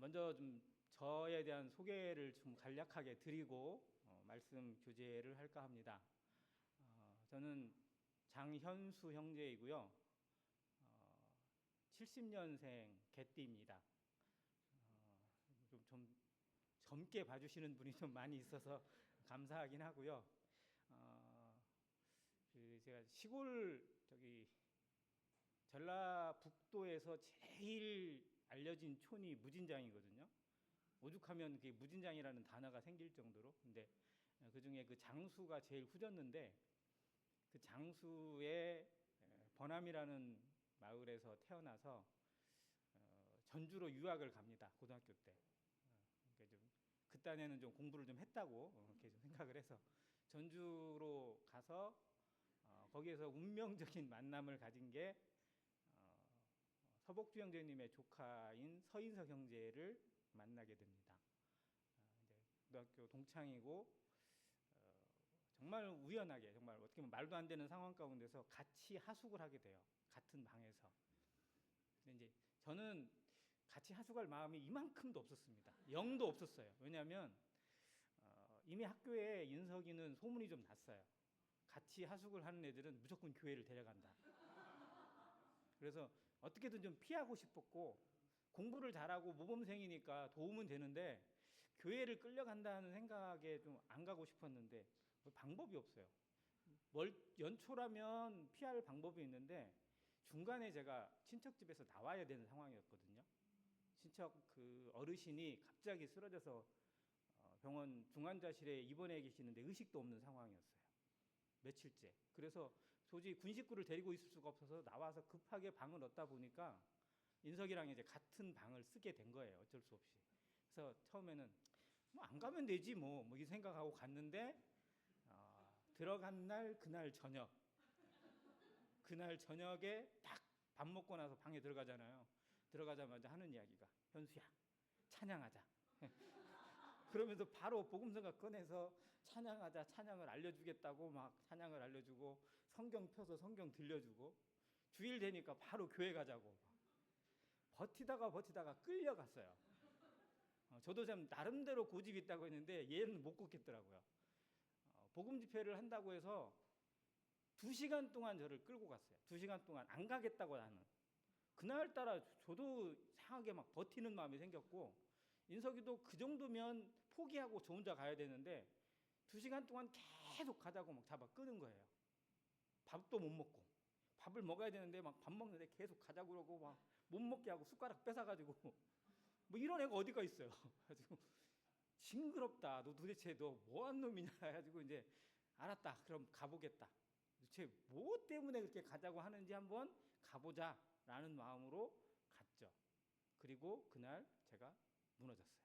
먼저 좀 저에 대한 소개를 좀 간략하게 드리고 말씀 교제를 할까 합니다. 저는 장현수 형제이고요. 70년생 개띠입니다. 좀 젊게 봐주시는 분이 좀 많이 있어서 감사하긴 하고요. 제가 시골 전라북도에서 제일 알려진 촌이 무진장이거든요. 오죽하면 그게 무진장이라는 단어가 생길 정도로. 근데 그 중에 그 장수가 제일 후졌는데, 그 장수의 번암이라는 마을에서 태어나서 전주로 유학을 갑니다. 고등학교 때. 그러니까 그 딴에는 좀 공부를 좀 했다고 이렇게 좀 생각을 해서 전주로 가서 거기에서 운명적인 만남을 가진 게 서복주 형제님의 조카인 서인석 형제를 만나게 됩니다. 이제 고등학교 동창이고 정말 우연하게, 정말 어떻게 보면 말도 안 되는 상황 가운데서 같이 하숙을 하게 돼요. 같은 방에서. 근데 이제 저는 같이 하숙할 마음이 이만큼도 없었습니다. 0도 없었어요. 왜냐하면 이미 학교에 인석이는 소문이 좀 났어요. 같이 하숙을 하는 애들은 무조건 교회를 데려간다. 그래서 어떻게든 좀 피하고 싶었고, 공부를 잘하고 모범생이니까 도움은 되는데 교회를 끌려간다는 생각에 좀 안 가고 싶었는데 방법이 없어요. 연초라면 피할 방법이 있는데 중간에 제가 친척 집에서 나와야 되는 상황이었거든요. 친척 그 어르신이 갑자기 쓰러져서 병원 중환자실에 입원해 계시는데 의식도 없는 상황이었어요. 며칠째. 그래서 도저히 군 식구를 데리고 있을 수가 없어서 나와서 급하게 방을 얻다 보니까 인석이랑 이제 같은 방을 쓰게 된 거예요. 어쩔 수 없이. 그래서 처음에는 뭐 안 가면 되지 뭐 이 생각하고 갔는데 들어간 날 그날 저녁에 딱 밥 먹고 나서 방에 들어가잖아요. 들어가자마자 하는 이야기가, 현수야 찬양하자. 그러면서 바로 복음서가 꺼내서 찬양하자, 찬양을 알려주겠다고 막 찬양을 알려주고, 성경 펴서 성경 들려주고, 주일 되니까 바로 교회 가자고. 버티다가 끌려갔어요. 저도 좀 나름대로 고집이 있다고 했는데 얘는 못 걷겠더라고요. 복음 집회를 한다고 해서 2시간 동안 저를 끌고 갔어요. 2시간 동안 안 가겠다고 하는. 그날따라 저도 이상하게 막 버티는 마음이 생겼고, 인석이도 그 정도면 포기하고 저 혼자 가야 되는데 2시간 동안 계속 가자고 막 잡아 끄는 거예요. 밥도 못 먹고, 밥을 먹어야 되는데 막 밥 먹는데 계속 가자고 그러고 막 못 먹게 하고 숟가락 뺏어가지고 뭐 이런 애가 어디가 있어요. 가지고 징그럽다. 너 도대체 너 뭐한 놈이냐 해가지고 이제 알았다. 그럼 가보겠다. 도대체 뭐 때문에 그렇게 가자고 하는지 한번 가보자라는 마음으로 갔죠. 그리고 그날 제가 무너졌어요.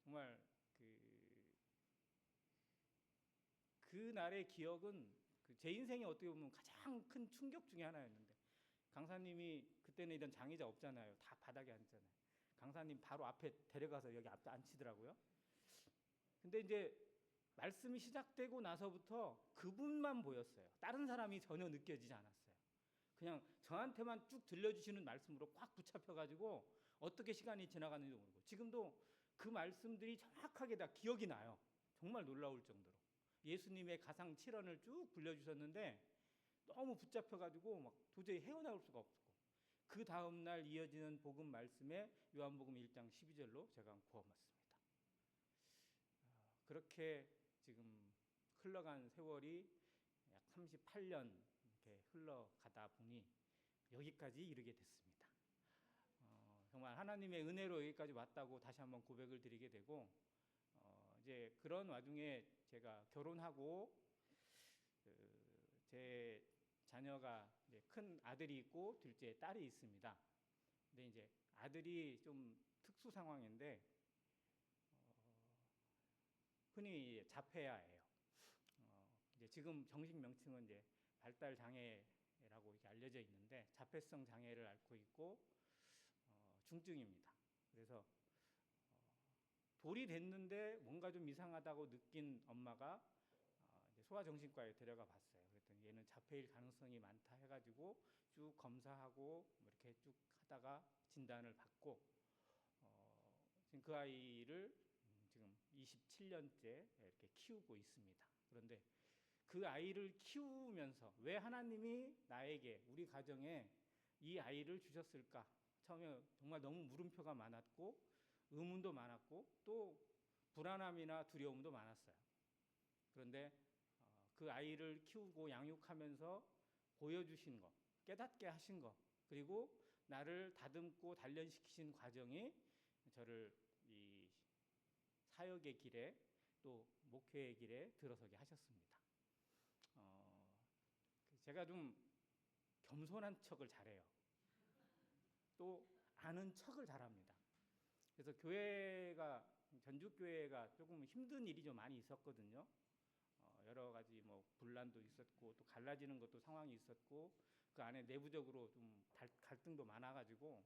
정말 그날의 기억은 제 인생에 어떻게 보면 가장 큰 충격 중에 하나였는데, 강사님이 그때는 이런 장의자 없잖아요. 다 바닥에 앉잖아요. 강사님 바로 앞에 데려가서 여기 앞에 앉히더라고요. 근데 이제 말씀이 시작되고 나서부터 그분만 보였어요. 다른 사람이 전혀 느껴지지 않았어요. 그냥 저한테만 쭉 들려주시는 말씀으로 꽉 붙잡혀가지고 어떻게 시간이 지나가는지 모르고, 지금도 그 말씀들이 정확하게 다 기억이 나요. 정말 놀라울 정도로 예수님의 가상 7언을 쭉 불려주셨는데 너무 붙잡혀가지고 막 도저히 헤어나올 수가 없고, 그 다음날 이어지는 복음 말씀에 요한복음 1장 12절로 제가 구워봤습니다. 그렇게 지금 흘러간 세월이 약 38년 이렇게 흘러가다 보니 여기까지 이르게 됐습니다. 정말 하나님의 은혜로 여기까지 왔다고 다시 한번 고백을 드리게 되고, 이제 그런 와중에 제가 결혼하고 제 자녀가 이제 큰 아들이 있고 둘째 딸이 있습니다. 근데 이제 아들이 좀 특수 상황인데 흔히 자폐아예요. 이제 지금 정식 명칭은 이제 발달 장애라고 이렇게 알려져 있는데 자폐성 장애를 앓고 있고 중증입니다. 그래서 돌이 됐는데 뭔가 좀 이상하다고 느낀 엄마가 소아정신과에 데려가 봤어요. 그랬더니 얘는 자폐일 가능성이 많다 해가지고 쭉 검사하고 뭐 이렇게 쭉 하다가 진단을 받고, 지금 그 아이를 지금 27년째 이렇게 키우고 있습니다. 그런데 그 아이를 키우면서 왜 하나님이 나에게, 우리 가정에 이 아이를 주셨을까? 처음에 정말 너무 물음표가 많았고 의문도 많았고 또 불안함이나 두려움도 많았어요. 그런데 그 아이를 키우고 양육하면서 보여주신 것, 깨닫게 하신 것, 그리고 나를 다듬고 단련시키신 과정이 저를 이 사역의 길에 또 목회의 길에 들어서게 하셨습니다. 제가 좀 겸손한 척을 잘해요. 또 아는 척을 잘합니다. 그래서 교회가, 전주교회가 조금 힘든 일이 좀 많이 있었거든요. 여러 가지 뭐 분란도 있었고 또 갈라지는 것도 상황이 있었고 그 안에 내부적으로 좀 갈등도 많아가지고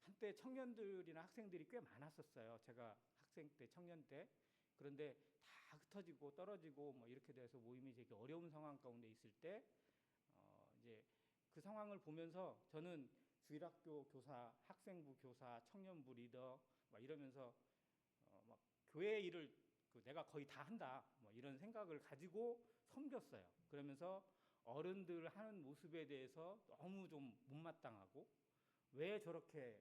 한때 청년들이나 학생들이 꽤 많았었어요. 제가 학생 때, 청년 때. 그런데 다 흩어지고 떨어지고 뭐 이렇게 돼서 모임이 되게 어려운 상황 가운데 있을 때 이제 그 상황을 보면서 저는 주일학교 교사, 학생부 교사, 청년부 리더 막 이러면서 막 교회 일을 내가 거의 다 한다 뭐 이런 생각을 가지고 섬겼어요. 그러면서 어른들 하는 모습에 대해서 너무 좀 못마땅하고 왜 저렇게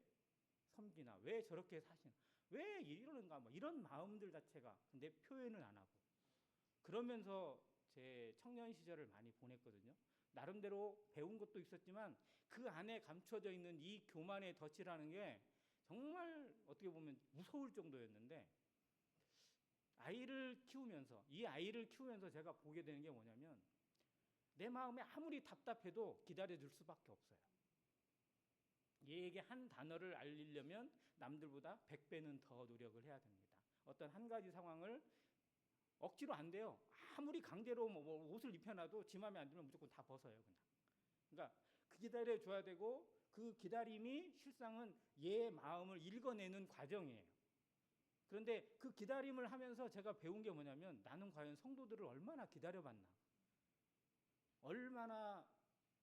섬기나, 왜 저렇게 사시나, 왜 이러는가 뭐 이런 마음들 자체가, 근데 표현은 안 하고 그러면서 제 청년 시절을 많이 보냈거든요. 나름대로 배운 것도 있었지만 그 안에 감춰져 있는 이 교만의 덫이라는 게 정말 어떻게 보면 무서울 정도였는데, 이 아이를 키우면서 제가 보게 되는 게 뭐냐면 내 마음에 아무리 답답해도 기다려줄 수밖에 없어요. 얘에게 한 단어를 알리려면 남들보다 100배는 더 노력을 해야 됩니다. 어떤 한 가지 상황을 억지로 안 돼요. 아무리 강제로 뭐 옷을 입혀놔도 지 마음에 안 들면 무조건 다 벗어요. 그냥. 그러니까 그 기다려줘야 되고 그 기다림이 실상은 얘의 마음을 읽어내는 과정이에요. 그런데 그 기다림을 하면서 제가 배운 게 뭐냐면 나는 과연 성도들을 얼마나 기다려봤나, 얼마나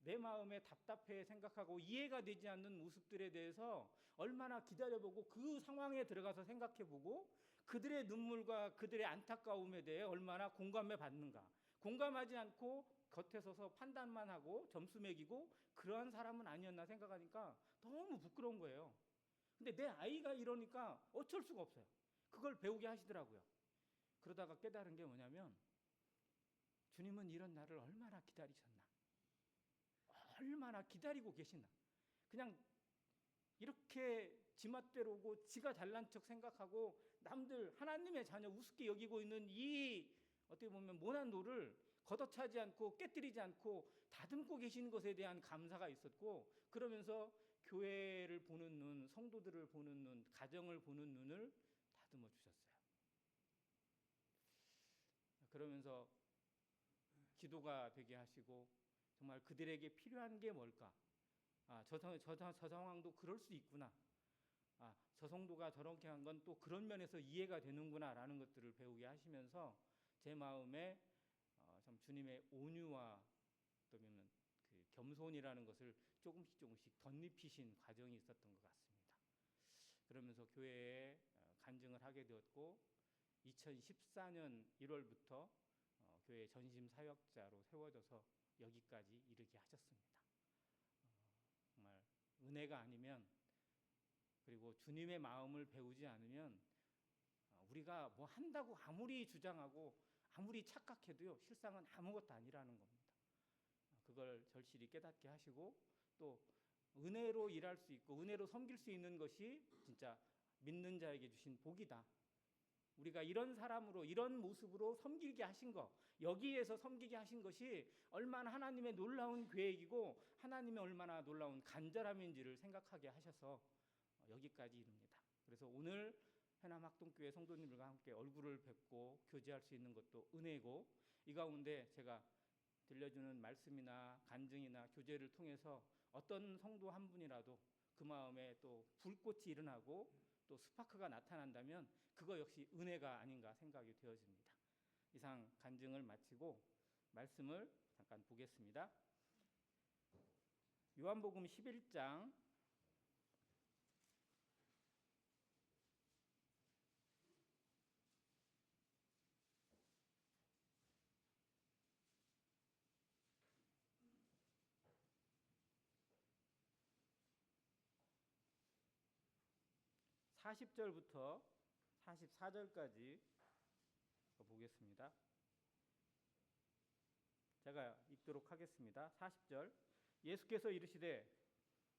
내 마음에 답답해 생각하고 이해가 되지 않는 모습들에 대해서 얼마나 기다려보고 그 상황에 들어가서 생각해보고 그들의 눈물과 그들의 안타까움에 대해 얼마나 공감해 받는가. 공감하지 않고 겉에 서서 판단만 하고 점수 매기고 그러한 사람은 아니었나 생각하니까 너무 부끄러운 거예요. 근데 내 아이가 이러니까 어쩔 수가 없어요. 그걸 배우게 하시더라고요. 그러다가 깨달은 게 뭐냐면 주님은 이런 나를 얼마나 기다리셨나, 얼마나 기다리고 계시나. 그냥 이렇게 지맛대로 오고 지가 잘난 척 생각하고 남들 하나님의 자녀 우습게 여기고 있는 이 어떻게 보면 모난 노를 걷어차지 않고 깨뜨리지 않고 다듬고 계시는 것에 대한 감사가 있었고, 그러면서 교회를 보는 눈, 성도들을 보는 눈, 가정을 보는 눈을 다듬어 주셨어요. 그러면서 기도가 되게 하시고 정말 그들에게 필요한 게 뭘까? 저 상황도 그럴 수 있구나. 저 성도가 저렇게 한 건 또 그런 면에서 이해가 되는구나라는 것들을 배우게 하시면서 제 마음에 참 주님의 온유와 또는 그 겸손이라는 것을 조금씩 덧입히신 과정이 있었던 것 같습니다. 그러면서 교회에 간증을 하게 되었고 2014년 1월부터 교회 전심 사역자로 세워져서 여기까지 이르게 하셨습니다. 정말 은혜가 아니면, 그리고 주님의 마음을 배우지 않으면 우리가 뭐 한다고 아무리 주장하고 아무리 착각해도요 실상은 아무것도 아니라는 겁니다. 그걸 절실히 깨닫게 하시고 또 은혜로 일할 수 있고 은혜로 섬길 수 있는 것이 진짜 믿는 자에게 주신 복이다. 우리가 이런 사람으로 이런 모습으로 섬기게 하신 것, 여기에서 섬기게 하신 것이 얼마나 하나님의 놀라운 계획이고 하나님의 얼마나 놀라운 간절함인지를 생각하게 하셔서 여기까지 이릅니다. 그래서 오늘 해남학동교회 성도님들과 함께 얼굴을 뵙고 교제할 수 있는 것도 은혜고, 이 가운데 제가 들려주는 말씀이나 간증이나 교제를 통해서 어떤 성도 한 분이라도 그 마음에 또 불꽃이 일어나고 또 스파크가 나타난다면 그거 역시 은혜가 아닌가 생각이 되어집니다. 이상 간증을 마치고 말씀을 잠깐 보겠습니다. 요한복음 11장 40절부터 44절까지 보겠습니다. 제가 읽도록 하겠습니다. 40절. 예수께서 이르시되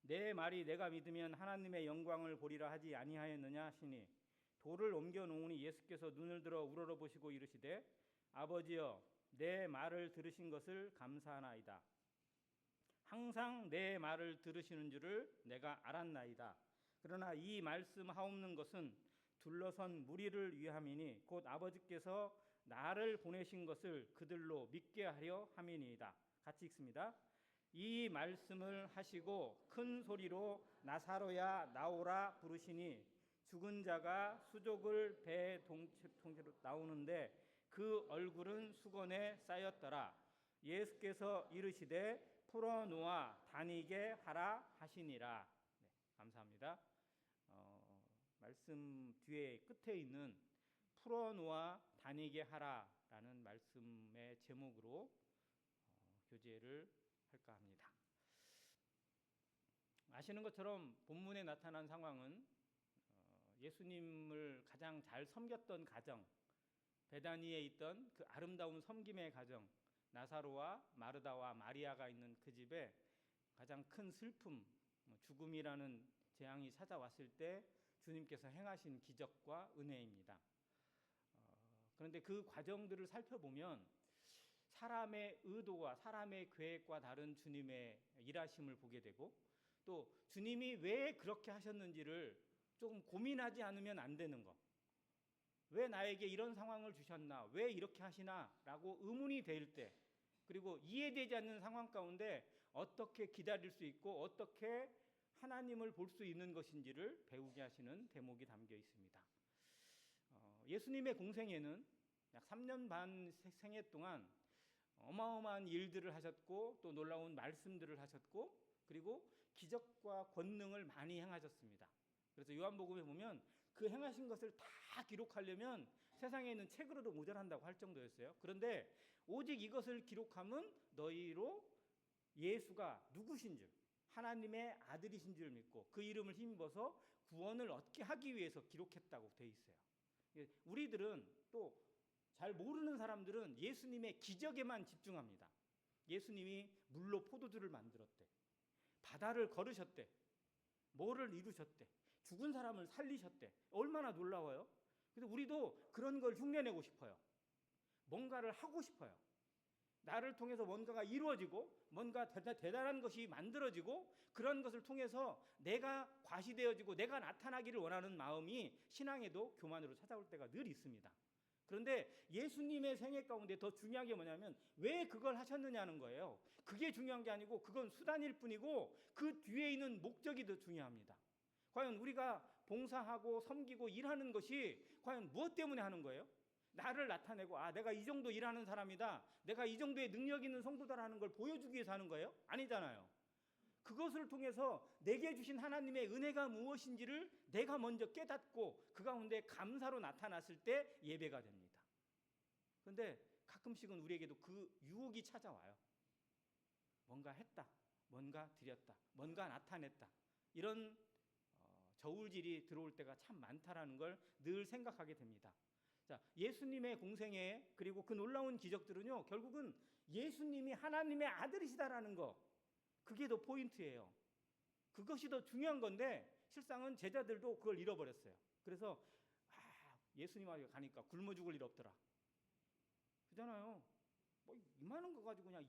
내 말이 내가 믿으면 하나님의 영광을 보리라 하지 아니하였느냐 하시니 돌을 옮겨 놓으니 예수께서 눈을 들어 우러러보시고 이르시되 아버지여 내 말을 들으신 것을 감사하나이다. 항상 내 말을 들으시는 줄을 내가 알았나이다. 그러나 이 말씀 하옵는 것은 둘러선 무리를 위함이니 곧 아버지께서 나를 보내신 것을 그들로 믿게 하려 함이니이다. 같이 읽습니다. 이 말씀을 하시고 큰 소리로 나사로야 나오라 부르시니 죽은 자가 수족을 배 통째로 나오는데 그 얼굴은 수건에 쌓였더라. 예수께서 이르시되 풀어놓아 다니게 하라 하시니라. 네, 감사합니다. 말씀 뒤에 끝에 있는 풀어놓아 다니게 하라라는 말씀의 제목으로 교제를 할까 합니다. 아시는 것처럼 본문에 나타난 상황은 예수님을 가장 잘 섬겼던 가정, 베다니에 있던 그 아름다운 섬김의 가정, 나사로와 마르다와 마리아가 있는 그 집에 가장 큰 슬픔, 죽음이라는 재앙이 찾아왔을 때 주님께서 행하신 기적과 은혜입니다. 그런데 그 과정들을 살펴보면 사람의 의도와 사람의 계획과 다른 주님의 일하심을 보게 되고 또 주님이 왜 그렇게 하셨는지를 조금 고민하지 않으면 안 되는 것. 왜 나에게 이런 상황을 주셨나? 왜 이렇게 하시나? 라고 의문이 될 때 그리고 이해되지 않는 상황 가운데 어떻게 기다릴 수 있고 어떻게 하나님을 볼 수 있는 것인지를 배우게 하시는 대목이 담겨 있습니다. 예수님의 공생애는 약 3년 반 생애 동안 어마어마한 일들을 하셨고 또 놀라운 말씀들을 하셨고 그리고 기적과 권능을 많이 행하셨습니다. 그래서 요한복음에 보면 그 행하신 것을 다 기록하려면 세상에 있는 책으로도 모자란다고 할 정도였어요. 그런데 오직 이것을 기록함은 너희로 예수가 누구신 줄 하나님의 아들이신 줄 믿고 그 이름을 힘입어서 구원을 얻게 하기 위해서 기록했다고 돼 있어요. 우리들은 또 잘 모르는 사람들은 예수님의 기적에만 집중합니다. 예수님이 물로 포도주를 만들었대. 바다를 걸으셨대. 뭐를 이루셨대. 죽은 사람을 살리셨대. 얼마나 놀라워요. 그래서 우리도 그런 걸 흉내내고 싶어요. 뭔가를 하고 싶어요. 나를 통해서 뭔가가 이루어지고 뭔가 대단한 것이 만들어지고 그런 것을 통해서 내가 과시되어지고 내가 나타나기를 원하는 마음이 신앙에도 교만으로 찾아올 때가 늘 있습니다. 그런데 예수님의 생애 가운데 더 중요한 게 뭐냐면 왜 그걸 하셨느냐는 거예요. 그게 중요한 게 아니고 그건 수단일 뿐이고 그 뒤에 있는 목적이 더 중요합니다. 과연 우리가 봉사하고 섬기고 일하는 것이 과연 무엇 때문에 하는 거예요? 나를 나타내고 내가 이 정도 일하는 사람이다. 내가 이 정도의 능력 있는 성도다라는 걸 보여주기 위해서 하는 거예요? 아니잖아요. 그것을 통해서 내게 주신 하나님의 은혜가 무엇인지를 내가 먼저 깨닫고 그 가운데 감사로 나타났을 때 예배가 됩니다. 그런데 가끔씩은 우리에게도 그 유혹이 찾아와요. 뭔가 했다. 뭔가 드렸다. 뭔가 나타냈다. 이런 저울질이 들어올 때가 참 많다라는 걸 늘 생각하게 됩니다. 자, 예수님의 공생애 그리고 그 놀라운 기적들은요 결국은 예수님이 하나님의 아들이시다라는 거 그게 더 포인트예요. 그것이 더 중요한 건데 실상은 제자들도 그걸 잃어버렸어요. 그래서 예수님하고 가니까 굶어 죽을 일 없더라. 그잖아요. 뭐 이만한 거 가지고 그냥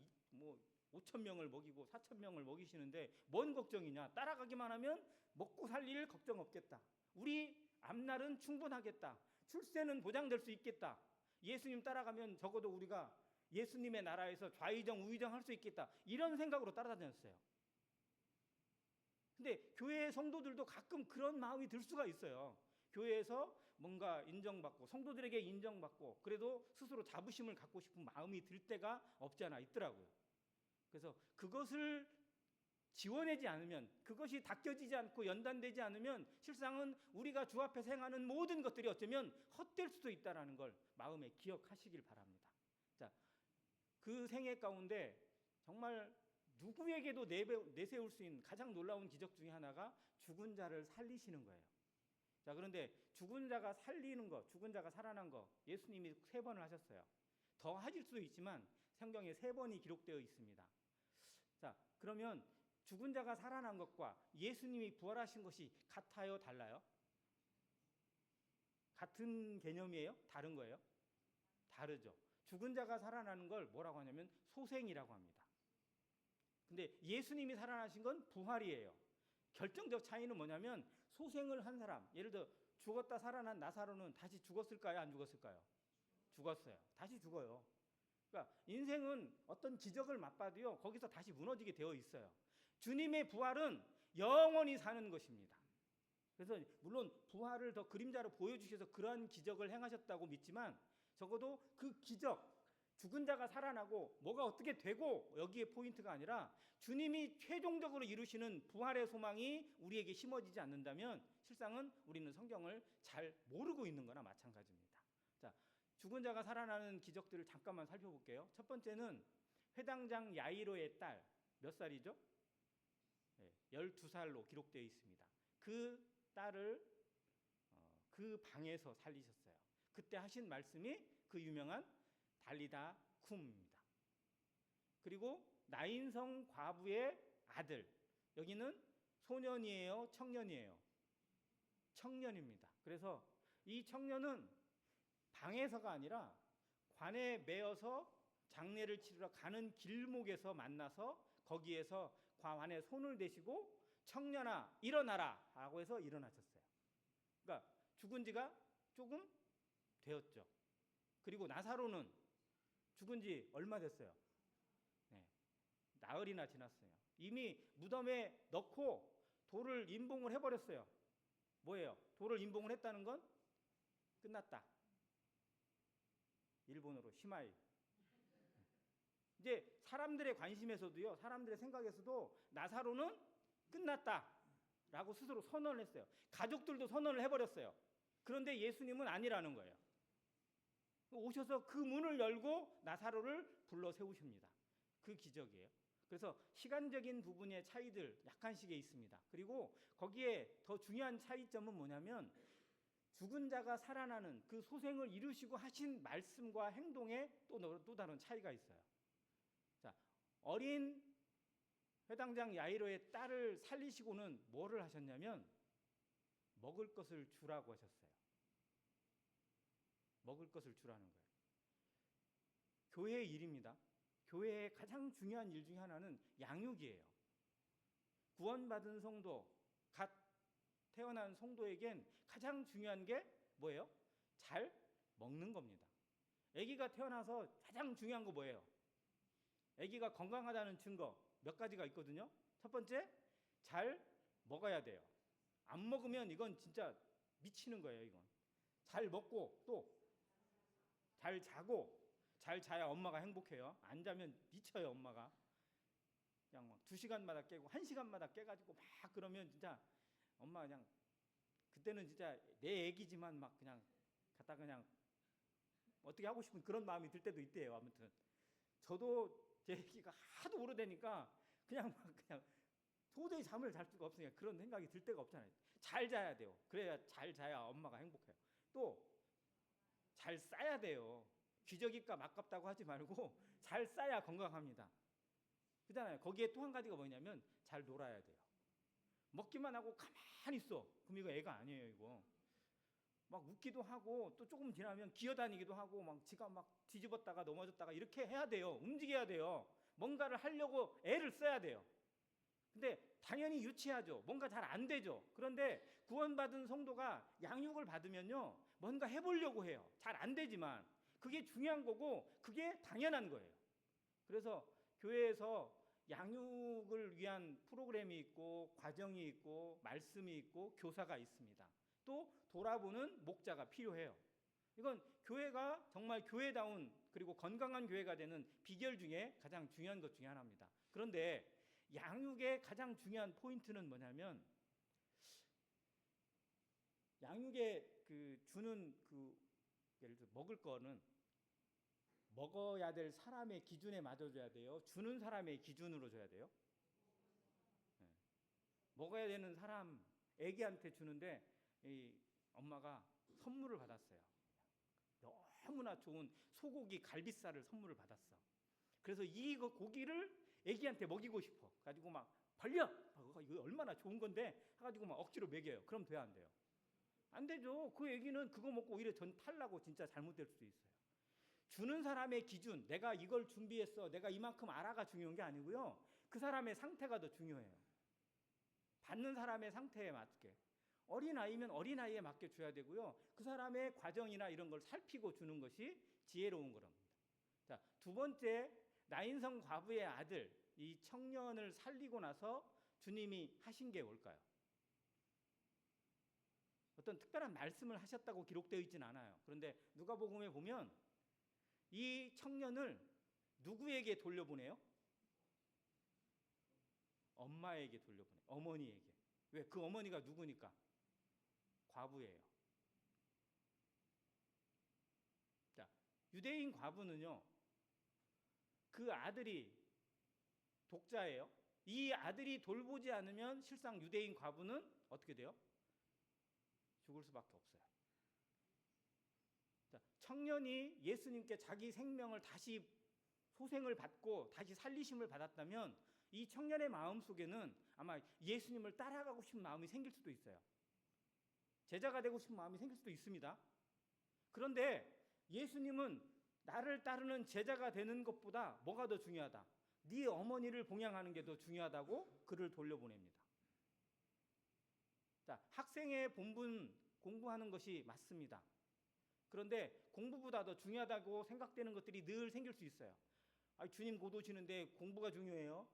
5천 명을 먹이고 4천 명을 먹이시는데 뭔 걱정이냐. 따라가기만 하면 먹고 살 일 걱정 없겠다. 우리 앞날은 충분하겠다. 출세는 보장될 수 있겠다. 예수님 따라가면 적어도 우리가 예수님의 나라에서 좌의정 우의정 할 수 있겠다. 이런 생각으로 따라다녔어요. 근데 교회 성도들도 가끔 그런 마음이 들 수가 있어요. 교회에서 뭔가 인정받고 성도들에게 인정받고 그래도 스스로 자부심을 갖고 싶은 마음이 들 때가 없지 않아 있더라고요. 그래서 그것을 지원하지 않으면 그것이 닦여지지 않고 연단되지 않으면 실상은 우리가 주 앞에서 행하는 모든 것들이 어쩌면 헛될 수도 있다는 걸 마음에 기억하시길 바랍니다. 자, 그 생애 가운데 정말 누구에게도 내세울 수 있는 가장 놀라운 기적 중에 하나가 죽은 자를 살리시는 거예요. 자, 그런데 죽은 자가 살리는 거, 죽은 자가 살아난 거 예수님이 3번을 하셨어요. 더 하실 수도 있지만 성경에 3번이 기록되어 있습니다. 자, 그러면 죽은 자가 살아난 것과 예수님이 부활하신 것이 같아요, 달라요? 같은 개념이에요? 다른 거예요? 다르죠. 죽은 자가 살아나는 걸 뭐라고 하냐면 소생이라고 합니다. 근데 예수님이 살아나신 건 부활이에요. 결정적 차이는 뭐냐면 소생을 한 사람, 예를 들어 죽었다 살아난 나사로는 다시 죽었을까요? 안 죽었을까요? 죽었어요. 다시 죽어요. 그러니까 인생은 어떤 기적을 맛봐도요, 거기서 다시 무너지게 되어 있어요. 주님의 부활은 영원히 사는 것입니다. 그래서 물론 부활을 더 그림자로 보여주셔서 그러한 기적을 행하셨다고 믿지만 적어도 그 기적, 죽은 자가 살아나고 뭐가 어떻게 되고 여기에 포인트가 아니라 주님이 최종적으로 이루시는 부활의 소망이 우리에게 심어지지 않는다면 실상은 우리는 성경을 잘 모르고 있는 거나 마찬가지입니다. 자, 죽은 자가 살아나는 기적들을 잠깐만 살펴볼게요. 첫 번째는 회당장 야이로의 딸, 몇 살이죠? 12살로 기록되어 있습니다. 그 딸을 그 방에서 살리셨어요. 그때 하신 말씀이 그 유명한 달리다 쿰입니다. 그리고 나인성 과부의 아들, 여기는 소년이에요, 청년이에요? 청년입니다. 그래서 이 청년은 방에서가 아니라 관에 매어서 장례를 치르러 가는 길목에서 만나서 거기에서 관에 손을 대시고 청년아 일어나라 라고 해서 일어나셨어요. 그러니까 죽은 지가 조금 되었죠. 그리고 나사로는 죽은 지 얼마 됐어요? 네, 나흘이나 지났어요. 이미 무덤에 넣고 돌을 임봉을 해버렸어요. 뭐예요? 돌을 임봉을 했다는 건 끝났다. 일본어로 시마이. 이제 사람들의 관심에서도요, 사람들의 생각에서도 나사로는 끝났다라고 스스로 선언을 했어요. 가족들도 선언을 해버렸어요. 그런데 예수님은 아니라는 거예요. 오셔서 그 문을 열고 나사로를 불러 세우십니다. 그 기적이에요. 그래서 시간적인 부분의 차이들 약간씩에 있습니다. 그리고 거기에 더 중요한 차이점은 뭐냐면 죽은 자가 살아나는 그 소생을 이루시고 하신 말씀과 행동에 또 다른 차이가 있어요. 자, 어린 회당장 야이로의 딸을 살리시고는 뭐를 하셨냐면 먹을 것을 주라고 하셨어요. 먹을 것을 주라는 거예요. 교회의 일입니다. 교회의 가장 중요한 일 중에 하나는 양육이에요. 구원받은 성도, 갓 태어난 성도에겐 가장 중요한 게 뭐예요? 잘 먹는 겁니다. 아기가 태어나서 가장 중요한 거 뭐예요? 아기가 건강하다는 증거 몇 가지가 있거든요. 첫 번째, 잘 먹어야 돼요. 안 먹으면 이건 진짜 미치는 거예요. 이건 잘 먹고 또 잘 자고, 잘 자야 엄마가 행복해요. 안 자면 미쳐요. 엄마가 그냥 막 2시간마다 깨고 1시간마다 깨가지고 막 그러면 진짜 엄마 그냥 그때는 진짜 내 애기지만 막 그냥 갖다 그냥 어떻게 하고 싶은 그런 마음이 들 때도 있대요. 아무튼 저도 제 애기가 하도 오래되니까 그냥 도저히 잠을 잘 수가 없으니까 그런 생각이 들 때가 없잖아요. 잘 자야 돼요. 그래야 잘 자야 엄마가 행복해요. 또 잘 싸야 돼요. 기저귀값 아깝다고 하지 말고 잘 싸야 건강합니다. 그잖아요. 거기에 또 한 가지가 뭐냐면 잘 놀아야 돼요. 먹기만 하고 가만히 있어. 그럼 이거 애가 아니에요. 이거 막 웃기도 하고 또 조금 지나면 기어다니기도 하고 막 지가 막 뒤집었다가 넘어졌다가 이렇게 해야 돼요. 움직여야 돼요. 뭔가를 하려고 애를 써야 돼요. 근데 당연히 유치하죠. 뭔가 잘 안 되죠. 그런데 구원받은 성도가 양육을 받으면요, 뭔가 해보려고 해요. 잘 안 되지만 그게 중요한 거고 그게 당연한 거예요. 그래서 교회에서 양육을 위한 프로그램이 있고 과정이 있고 말씀이 있고 교사가 있습니다. 또 돌아보는 목자가 필요해요. 이건 교회가 정말 교회다운 그리고 건강한 교회가 되는 비결 중에 가장 중요한 것 중에 하나입니다. 그런데 양육의 가장 중요한 포인트는 뭐냐면 양육에 주는 예를 들어 먹을 거는 먹어야 될 사람의 기준에 맞아줘야 돼요. 주는 사람의 기준으로 줘야 돼요. 네. 먹어야 되는 사람 애기한테 주는데 엄마가 선물을 받았어요. 너무나 좋은 소고기 갈비살을 선물을 받았어. 그래서 이 고기를 애기한테 먹이고 싶어 가지고 막 벌려! 이거 얼마나 좋은 건데 해가지고 막 억지로 먹여요. 그럼 돼요, 안 돼요? 안 되죠. 그 애기는 그거 먹고 오히려 전 탈나고 진짜 잘못될 수도 있어요. 주는 사람의 기준, 내가 이걸 준비했어, 내가 이만큼 알아가 중요한 게 아니고요. 그 사람의 상태가 더 중요해요. 받는 사람의 상태에 맞게. 어린아이면 어린아이에 맞게 줘야 되고요. 그 사람의 과정이나 이런 걸 살피고 주는 것이 지혜로운 거랍니다. 자, 두 번째, 나인성 과부의 아들, 이 청년을 살리고 나서 주님이 하신 게 뭘까요? 어떤 특별한 말씀을 하셨다고 기록되어 있지는 않아요. 그런데 누가복음에 보면 이 청년을 누구에게 돌려보내요? 엄마에게 돌려보내요. 어머니에게. 왜? 그 어머니가 누구니까? 과부예요. 자, 유대인 과부는요, 그 아들이 독자예요. 이 아들이 돌보지 않으면 실상 유대인 과부는 어떻게 돼요? 죽을 수밖에 없어요. 자, 청년이 예수님께 자기 생명을 다시 소생을 받고 다시 살리심을 받았다면 이 청년의 마음 속에는 아마 예수님을 따라가고 싶은 마음이 생길 수도 있어요. 제자가 되고 싶은 마음이 생길 수도 있습니다. 그런데 예수님은 나를 따르는 제자가 되는 것보다 뭐가 더 중요하다? 네 어머니를 봉양하는 게 더 중요하다고 그를 돌려보냅니다. 자, 학생의 본분 공부하는 것이 맞습니다. 그런데 공부보다 더 중요하다고 생각되는 것들이 늘 생길 수 있어요. 주님 곧 오시는데 공부가 중요해요?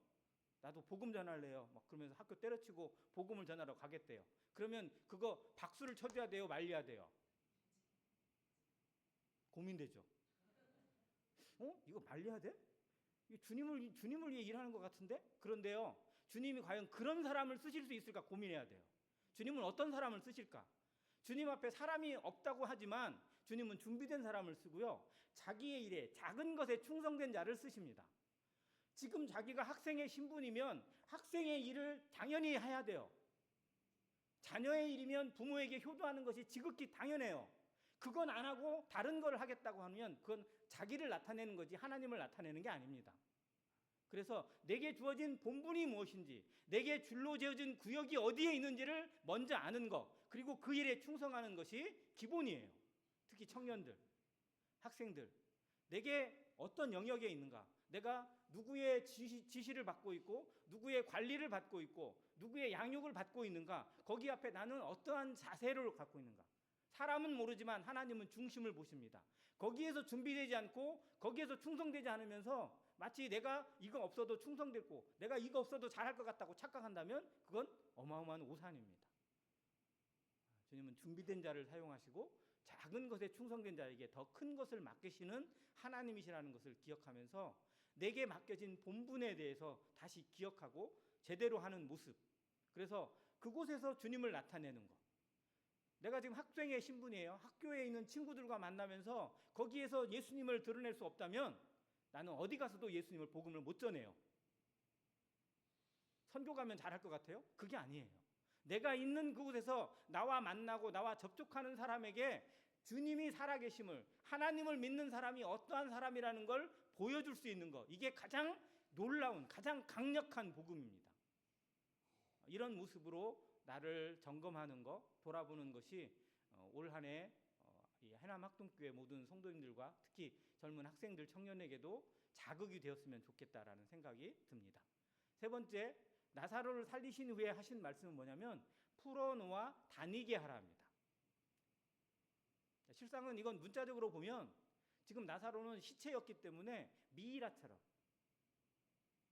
나도 복음 전할래요. 막 그러면서 학교 때려치고 복음을 전하러 가겠대요. 그러면 그거 박수를 쳐줘야 돼요? 말려야 돼요? 고민되죠. 이거 말려야 돼? 주님을 위해 일하는 것 같은데? 그런데요, 주님이 과연 그런 사람을 쓰실 수 있을까 고민해야 돼요. 주님은 어떤 사람을 쓰실까? 주님 앞에 사람이 없다고 하지만 주님은 준비된 사람을 쓰고요, 자기의 일에 작은 것에 충성된 자를 쓰십니다. 지금 자기가 학생의 신분이면 학생의 일을 당연히 해야 돼요. 자녀의 일이면 부모에게 효도하는 것이 지극히 당연해요. 그건 안 하고 다른 걸 하겠다고 하면 그건 자기를 나타내는 거지 하나님을 나타내는 게 아닙니다. 그래서 내게 주어진 본분이 무엇인지, 내게 줄로 지어진 구역이 어디에 있는지를 먼저 아는 것, 그리고 그 일에 충성하는 것이 기본이에요. 특히 청년들, 학생들, 내게 어떤 영역에 있는가, 내가 누구의 지시를 받고 있고 누구의 관리를 받고 있고 누구의 양육을 받고 있는가, 거기 앞에 나는 어떠한 자세를 갖고 있는가. 사람은 모르지만 하나님은 중심을 보십니다. 거기에서 준비되지 않고 거기에서 충성되지 않으면서 마치 내가 이거 없어도 충성됐고 내가 이거 없어도 잘할 것 같다고 착각한다면 그건 어마어마한 오산입니다. 주님은 준비된 자를 사용하시고 작은 것에 충성된 자에게 더 큰 것을 맡기시는 하나님이시라는 것을 기억하면서 내게 맡겨진 본분에 대해서 다시 기억하고 제대로 하는 모습, 그래서 그곳에서 주님을 나타내는 것. 내가 지금 학생의 신분이에요. 학교에 있는 친구들과 만나면서 거기에서 예수님을 드러낼 수 없다면 나는 어디 가서도 예수님을 복음을 못 전해요. 선교 가면 잘할 것 같아요? 그게 아니에요. 내가 있는 그곳에서 나와 만나고 나와 접촉하는 사람에게 주님이 살아계심을, 하나님을 믿는 사람이 어떠한 사람이라는 걸 보여줄 수 있는 것, 이게 가장 놀라운, 가장 강력한 복음입니다. 이런 모습으로 나를 점검하는 것, 돌아보는 것이 올 한 해 해남학동교회 모든 성도님들과 특히 젊은 학생들, 청년에게도 자극이 되었으면 좋겠다라는 생각이 듭니다. 세 번째, 나사로를 살리신 후에 하신 말씀은 뭐냐면 풀어놓아 다니게 하라 합니다. 실상은 이건 문자적으로 보면 지금 나사로는 시체였기 때문에 미이라처럼,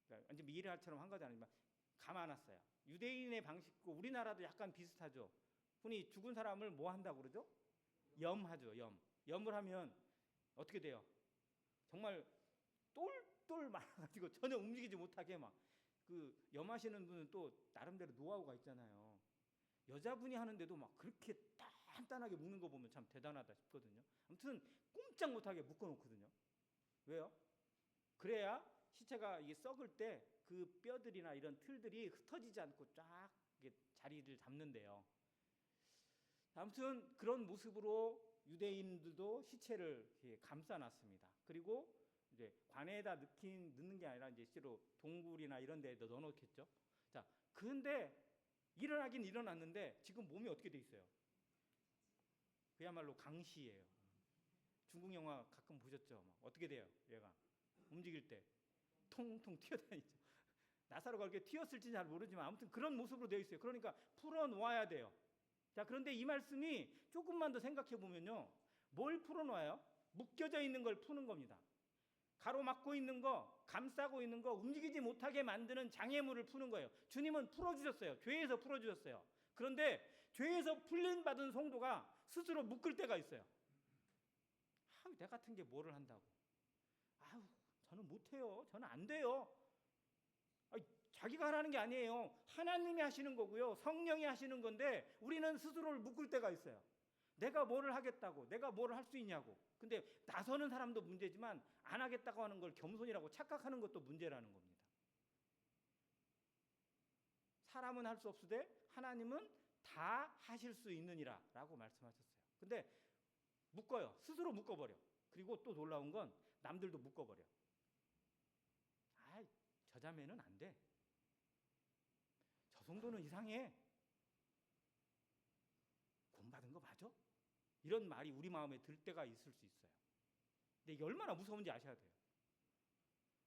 그러니까 완전 미이라처럼 한 거지 아니지만 감아놨어요. 유대인의 방식과 우리나라도 약간 비슷하죠. 흔히 죽은 사람을 뭐 한다고 그러죠? 염하죠. 염을 하면 어떻게 돼요? 정말 똘똘 말아가지고 전혀 움직이지 못하게 막, 그 염하시는 분은 또 나름대로 노하우가 있잖아요. 여자분이 하는데도 막 그렇게 단단하게 묶는 거 보면 참 대단하다 싶거든요. 아무튼 꼼짝 못하게 묶어놓거든요. 왜요? 그래야 시체가 이게 썩을 때 그 뼈들이나 이런 틀들이 흩어지지 않고 쫙 이게 자리를 잡는데요. 아무튼 그런 모습으로 유대인들도 시체를 이렇게 감싸놨습니다. 그리고 이제 관에다 넣는 게 아니라 이제 실제로 동굴이나 이런 데에 넣어놓겠죠. 자, 그런데 일어나긴 일어났는데 지금 몸이 어떻게 돼 있어요? 그야말로 강시예요. 중국 영화 가끔 보셨죠? 어떻게 돼요? 얘가 움직일 때 통통 튀어다니죠. 나사로가 그렇게 튀었을지 잘 모르지만 아무튼 그런 모습으로 되어 있어요. 그러니까 풀어놓아야 돼요. 자, 그런데 이 말씀이 조금만 더 생각해 보면요, 뭘 풀어놓아요? 묶여져 있는 걸 푸는 겁니다. 가로막고 있는 거, 감싸고 있는 거, 움직이지 못하게 만드는 장애물을 푸는 거예요. 주님은 풀어주셨어요. 죄에서 풀어주셨어요. 그런데 죄에서 풀림 받은 성도가 스스로 묶을 때가 있어요. 아유, 내 같은 게 뭐를 한다고. 아유, 저는 못해요. 저는 안 돼요. 아니, 자기가 하라는 게 아니에요. 하나님이 하시는 거고요. 성령이 하시는 건데 우리는 스스로를 묶을 때가 있어요. 내가 뭐를 하겠다고, 내가 뭐를 할 수 있냐고. 근데 나서는 사람도 문제지만 안 하겠다고 하는 걸 겸손이라고 착각하는 것도 문제라는 겁니다. 사람은 할 수 없으되 하나님은 다 하실 수 있느니라 라고 말씀하셨어요. 근데 묶어요. 스스로 묶어버려. 그리고 또 놀라운 건 남들도 묶어버려. 아, 저 자매는 안 돼. 저 정도는 이상해. 구원받은 거 맞아? 이런 말이 우리 마음에 들 때가 있을 수 있어요. 근데 이게 얼마나 무서운지 아셔야 돼요.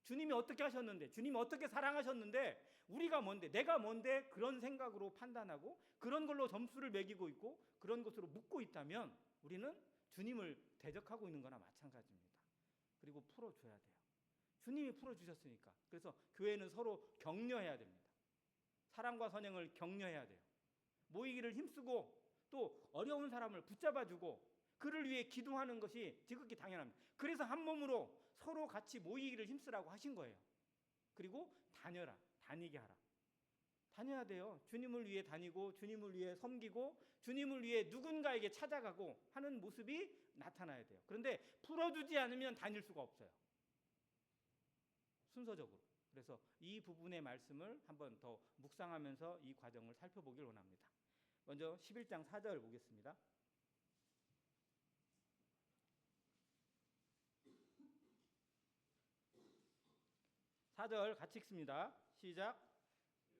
주님이 어떻게 하셨는데, 주님이 어떻게 사랑하셨는데, 우리가 뭔데, 내가 뭔데 그런 생각으로 판단하고 그런 걸로 점수를 매기고 있고 그런 것으로 묻고 있다면 우리는 주님을 대적하고 있는 거나 마찬가지입니다. 그리고 풀어줘야 돼요. 주님이 풀어주셨으니까. 그래서 교회는 서로 격려해야 됩니다. 사랑과 선행을 격려해야 돼요. 모이기를 힘쓰고 또 어려운 사람을 붙잡아주고 그를 위해 기도하는 것이 지극히 당연합니다. 그래서 한 몸으로 서로 같이 모이기를 힘쓰라고 하신 거예요. 그리고 다니게 하라. 다녀야 돼요. 주님을 위해 다니고 주님을 위해 섬기고 주님을 위해 누군가에게 찾아가고 하는 모습이 나타나야 돼요. 그런데 풀어주지 않으면 다닐 수가 없어요. 순서적으로. 그래서 이 부분의 말씀을 한번 더 묵상하면서 이 과정을 살펴보길 원합니다. 먼저 11장 4절 보겠습니다. (4절) 같이 읽습니다. 시작.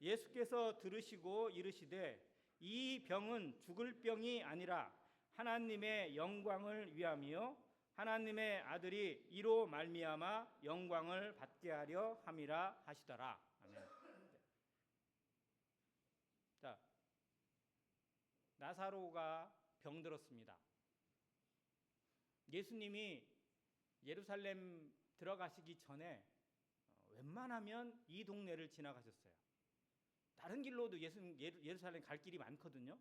예수께서 들으시고 이르시되 이 병은 죽을 병이 아니라 하나님의 영광을 위함이요 하나님의 아들이 이로 말미암아 영광을 받게 하려 함이라 하시더라. 아멘. 자, 나사로가 병들었습니다. 예수님이 예루살렘 들어가시기 전에 웬만하면 이 동네를 지나가셨어요. 다른 길로도 예루살렘 갈 길이 많거든요.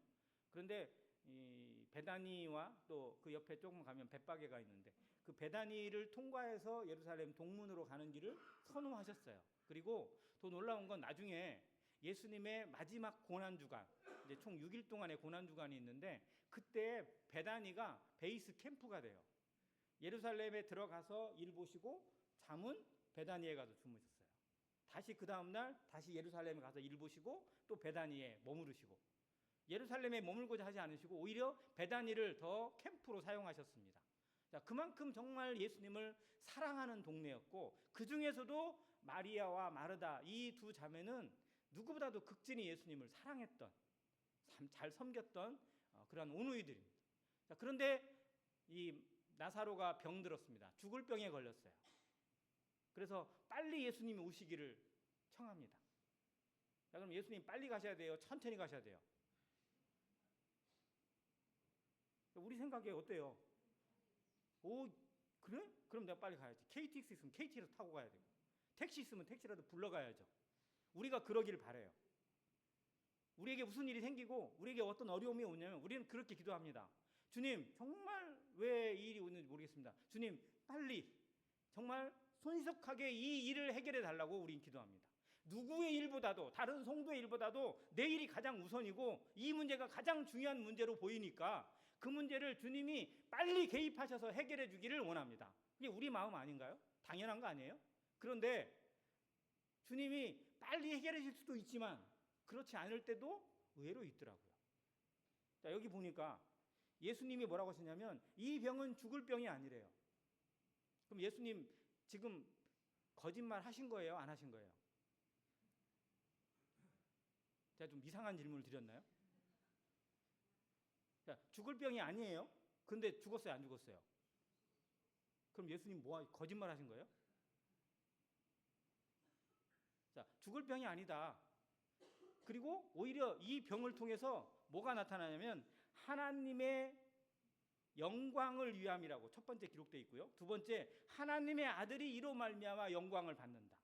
그런데 이 베다니와 또 그 옆에 조금 가면 벳바게가 있는데 그 베다니를 통과해서 예루살렘 동문으로 가는 길을 선호하셨어요. 그리고 더 놀라운 건 나중에 예수님의 마지막 고난주간, 이제 총 6일 동안의 고난주간이 있는데 그때 베다니가 베이스 캠프가 돼요. 예루살렘에 들어가서 일 보시고 잠은 베다니에 가서 주무셨어요. 다시 그 다음날 다시 예루살렘에 가서 일 보시고 또 베다니에 머무르시고 예루살렘에 머물고자 하지 않으시고 오히려 베다니를 더 캠프로 사용하셨습니다. 자, 그만큼 정말 예수님을 사랑하는 동네였고 그 중에서도 마리아와 마르다 이 두 자매는 누구보다도 극진히 예수님을 사랑했던 잘 섬겼던 그런 온누이들입니다. 자, 그런데 이 나사로가 병들었습니다. 죽을 병에 걸렸어요. 그래서 빨리 예수님이 오시기를 청합니다. 자, 그럼 예수님 빨리 가셔야 돼요? 천천히 가셔야 돼요? 우리 생각에 어때요? 오, 그래? 그럼 내가 빨리 가야지. KTX 있으면 KTX 타고 가야 되고 택시 있으면 택시라도 불러가야죠. 우리가 그러기를 바라요. 우리에게 무슨 일이 생기고 우리에게 어떤 어려움이 오냐면 우리는 그렇게 기도합니다. 주님, 정말 왜 이 일이 오는지 모르겠습니다. 주님, 빨리 정말 손석하게 이 일을 해결해 달라고 우리는 기도합니다. 누구의 일보다도 다른 성도의 일보다도 내 일이 가장 우선이고 이 문제가 가장 중요한 문제로 보이니까 그 문제를 주님이 빨리 개입하셔서 해결해 주기를 원합니다. 이게 우리 마음 아닌가요? 당연한 거 아니에요? 그런데 주님이 빨리 해결해 줄 수도 있지만 그렇지 않을 때도 의외로 있더라고요. 자, 여기 보니까 예수님이 뭐라고 하시냐면 이 병은 죽을 병이 아니래요. 그럼 예수님 지금 거짓말 하신 거예요? 안 하신 거예요? 제가 좀 이상한 질문을 드렸나요? 자, 죽을 병이 아니에요? 근데 죽었어요? 안 죽었어요? 그럼 예수님 거짓말 하신 거예요? 자, 죽을 병이 아니다. 그리고 오히려 이 병을 통해서 뭐가 나타나냐면 하나님의 영광을 위함이라고 첫 번째 기록되어 있고요. 두 번째, 하나님의 아들이 이로 말미암아 영광을 받는다.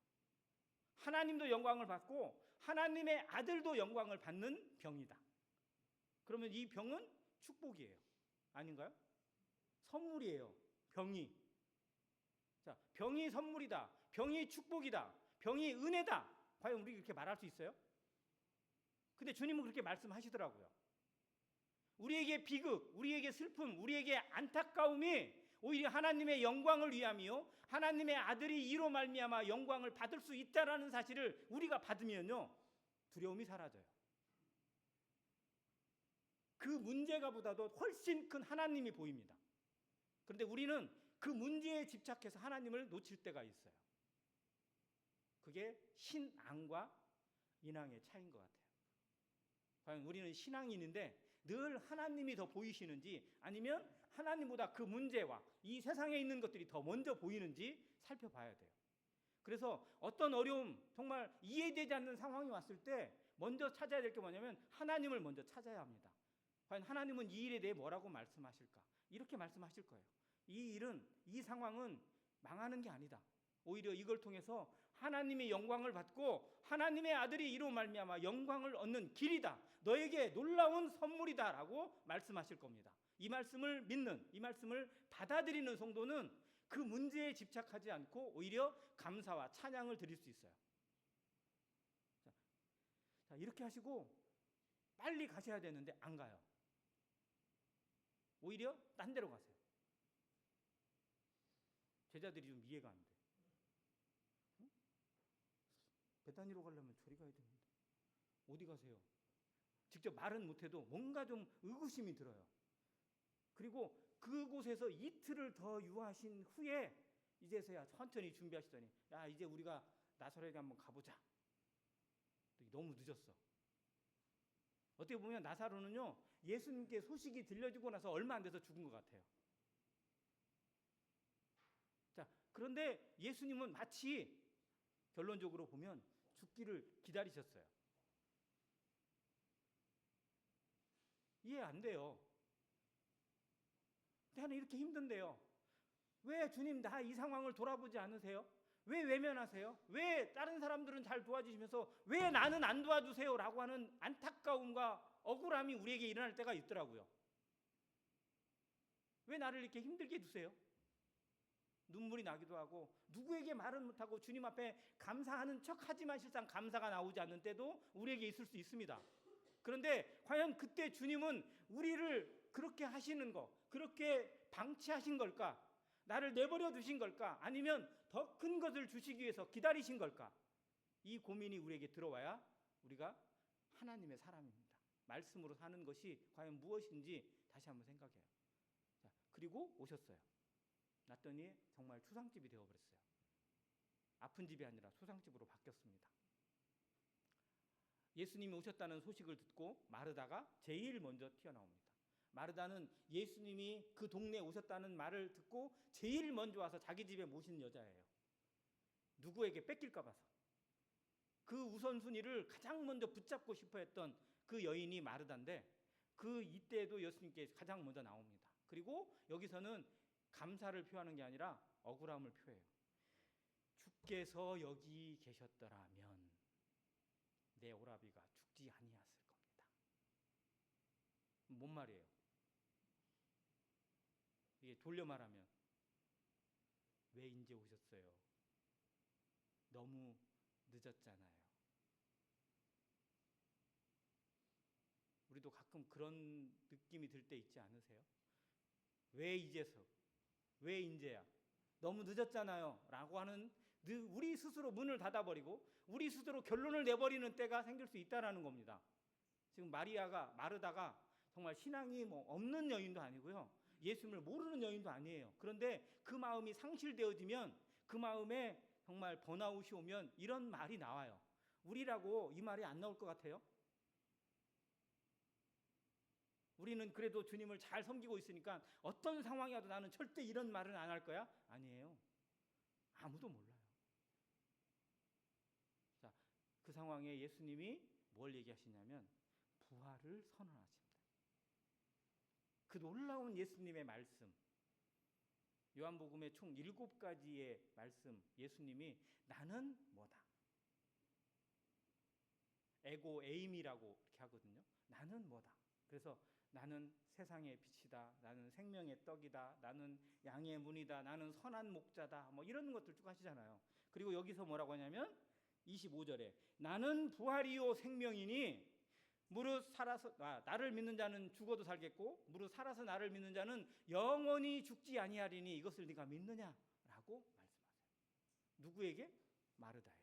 하나님도 영광을 받고 하나님의 아들도 영광을 받는 병이다. 그러면 이 병은 축복이에요. 아닌가요? 선물이에요. 병이. 자, 병이 선물이다. 병이 축복이다. 병이 은혜다. 과연 우리 이렇게 말할 수 있어요? 근데 주님은 그렇게 말씀하시더라고요. 우리에게 비극, 우리에게 슬픔, 우리에게 안타까움이 오히려 하나님의 영광을 위함이요, 하나님의 아들이 이로 말미암아 영광을 받을 수 있다라는 사실을 우리가 받으면요, 두려움이 사라져요. 그 문제가 보다도 훨씬 큰 하나님이 보입니다. 그런데 우리는 그 문제에 집착해서 하나님을 놓칠 때가 있어요. 그게 신앙과 인앙의 차이인 것 같아요. 과연 우리는 신앙인인데 늘 하나님이 더 보이시는지, 아니면 하나님보다 그 문제와 이 세상에 있는 것들이 더 먼저 보이는지 살펴봐야 돼요. 그래서 어떤 어려움, 정말 이해되지 않는 상황이 왔을 때 먼저 찾아야 될 게 뭐냐면 하나님을 먼저 찾아야 합니다. 과연 하나님은 이 일에 대해 뭐라고 말씀하실까? 이렇게 말씀하실 거예요. 이 일은, 이 상황은 망하는 게 아니다. 오히려 이걸 통해서 하나님의 영광을 받고 하나님의 아들이 이로 말미암아 영광을 얻는 길이다. 너에게 놀라운 선물이다라고 말씀하실 겁니다. 이 말씀을 믿는, 이 말씀을 받아들이는 성도는 그 문제에 집착하지 않고 오히려 감사와 찬양을 드릴 수 있어요. 자, 이렇게 하시고 빨리 가셔야 되는데 안 가요. 오히려 딴 데로 가세요. 제자들이 좀 이해가 안 돼. 베다니로 가려면 저리 가야 되는데 어디 가세요? 직접 말은 못해도 뭔가 좀 의구심이 들어요. 그리고 그곳에서 이틀을 더 유하신 후에 이제서야 천천히 준비하시더니, 야, 이제 우리가 나사렛에 한번 가보자. 너무 늦었어. 어떻게 보면 나사로는요, 예수님께 소식이 들려주고 나서 얼마 안 돼서 죽은 것 같아요. 자, 그런데 예수님은 마치 결론적으로 보면 죽기를 기다리셨어요. 이해 안 돼요. 나는 이렇게 힘든데요. 왜 주님 나 이 상황을 돌아보지 않으세요? 왜 외면하세요? 왜 다른 사람들은 잘 도와주시면서 왜 나는 안 도와주세요? 라고 하는 안타까움과 억울함이 우리에게 일어날 때가 있더라고요. 왜 나를 이렇게 힘들게 두세요? 눈물이 나기도 하고 누구에게 말은 못하고 주님 앞에 감사하는 척하지만 실상 감사가 나오지 않는 때도 우리에게 있을 수 있습니다. 그런데 과연 그때 주님은 우리를 그렇게 하시는 거, 그렇게 방치하신 걸까? 나를 내버려 두신 걸까? 아니면 더 큰 것을 주시기 위해서 기다리신 걸까? 이 고민이 우리에게 들어와야 우리가 하나님의 사람입니다. 말씀으로 사는 것이 과연 무엇인지 다시 한번 생각해요. 자, 그리고 오셨어요. 났더니 정말 추상집이 되어버렸어요. 아픈 집이 아니라 추상집으로 바뀌었습니다. 예수님이 오셨다는 소식을 듣고 마르다가 제일 먼저 튀어나옵니다. 마르다는 예수님이 그 동네에 오셨다는 말을 듣고 제일 먼저 와서 자기 집에 모신 여자예요. 누구에게 뺏길까 봐서. 그 우선순위를 가장 먼저 붙잡고 싶어 했던 그 여인이 마르다인데, 그 이때에도 예수님께 가장 먼저 나옵니다. 그리고 여기서는 감사를 표하는 게 아니라 억울함을 표해요. 주께서 여기 계셨더라면 내 오라비가 죽지 아니했을 겁니다. 뭔 말이에요? 이게 돌려 말하면 왜 이제 오셨어요? 너무 늦었잖아요. 우리도 가끔 그런 느낌이 들 때 있지 않으세요? 왜 이제서? 왜 인제야? 너무 늦었잖아요 라고 하는, 우리 스스로 문을 닫아버리고 우리 스스로 결론을 내버리는 때가 생길 수 있다는 겁니다. 지금 마르다가 정말 신앙이 뭐 없는 여인도 아니고요. 예수님을 모르는 여인도 아니에요. 그런데 그 마음이 상실되어지면, 그 마음에 정말 번아웃이 오면 이런 말이 나와요. 우리라고 이 말이 안 나올 것 같아요? 우리는 그래도 주님을 잘 섬기고 있으니까 어떤 상황이라도 나는 절대 이런 말은 안 할 거야? 아니에요. 아무도 몰라요. 자, 그 상황에 예수님이 뭘 얘기하시냐면 부활을 선언하십니다. 그 놀라운 예수님의 말씀, 요한복음의 총 7가지의 말씀, 예수님이 나는 뭐다. 에고 에임이라고 이렇게 하거든요. 나는 뭐다. 그래서 나는 세상의 빛이다. 나는 생명의 떡이다. 나는 양의 문이다. 나는 선한 목자다. 뭐 이런 것들 쭉 하시잖아요. 그리고 여기서 뭐라고 하냐면 25절에 나는 부활이요 생명이니 무릇 살아서 나를 믿는 자는 죽어도 살겠고 무릇 살아서 나를 믿는 자는 영원히 죽지 아니하리니 이것을 네가 믿느냐라고 말씀하세요. 누구에게? 마르다에게.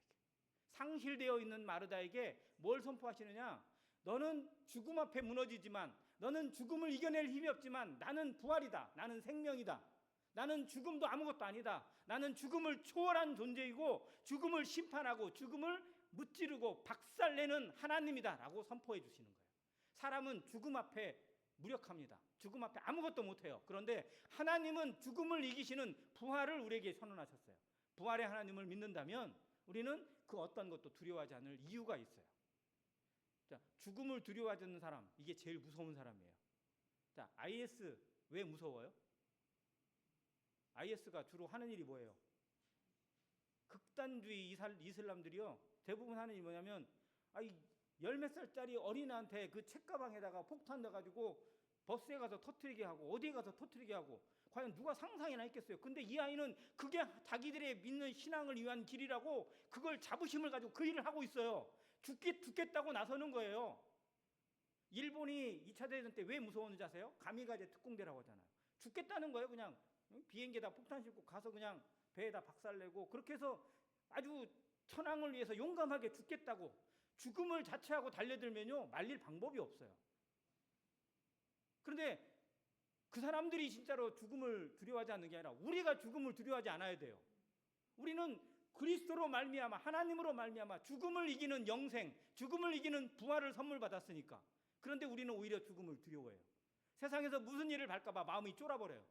상실되어 있는 마르다에게 뭘 선포하시느냐? 너는 죽음 앞에 무너지지만, 너는 죽음을 이겨낼 힘이 없지만 나는 부활이다. 나는 생명이다. 나는 죽음도 아무것도 아니다. 나는 죽음을 초월한 존재이고 죽음을 심판하고 죽음을 무찌르고 박살내는 하나님이다 라고 선포해 주시는 거예요. 사람은 죽음 앞에 무력합니다. 죽음 앞에 아무것도 못해요. 그런데 하나님은 죽음을 이기시는 부활을 우리에게 선언하셨어요. 부활의 하나님을 믿는다면 우리는 그 어떤 것도 두려워하지 않을 이유가 있어요. 자, 죽음을 두려워하지 않는 사람, 이게 제일 무서운 사람이에요. 자, IS 왜 무서워요? IS가 주로 하는 일이 뭐예요? 극단주의 이슬람들이요, 대부분 하는 일이 뭐냐면, 열 몇 살짜리 어린애한테 그 책가방에다가 폭탄 넣어가지고 버스에 가서 터뜨리게 하고 어디에 가서 터뜨리게 하고, 과연 누가 상상이나 했겠어요? 근데 이 아이는 그게 자기들의 믿는 신앙을 위한 길이라고 그걸 자부심을 가지고 그 일을 하고 있어요. 죽겠다고 나서는 거예요. 일본이 2차 대전 때 왜 무서웠는지 아세요? 가미가제 특공대라고 하잖아요. 죽겠다는 거예요. 그냥 비행기에다 폭탄 싣고 가서 그냥 배에다 박살내고, 그렇게 해서 아주 천황을 위해서 용감하게 죽겠다고, 죽음을 자체하고 달려들면요 말릴 방법이 없어요. 그런데 그 사람들이 진짜로 죽음을 두려워하지 않는 게 아니라 우리가 죽음을 두려워하지 않아야 돼요. 우리는 그리스도로 말미암아, 하나님으로 말미암아 죽음을 이기는 영생, 죽음을 이기는 부활을 선물 받았으니까. 그런데 우리는 오히려 죽음을 두려워해요. 세상에서 무슨 일을 발까봐 마음이 쫄아버려요.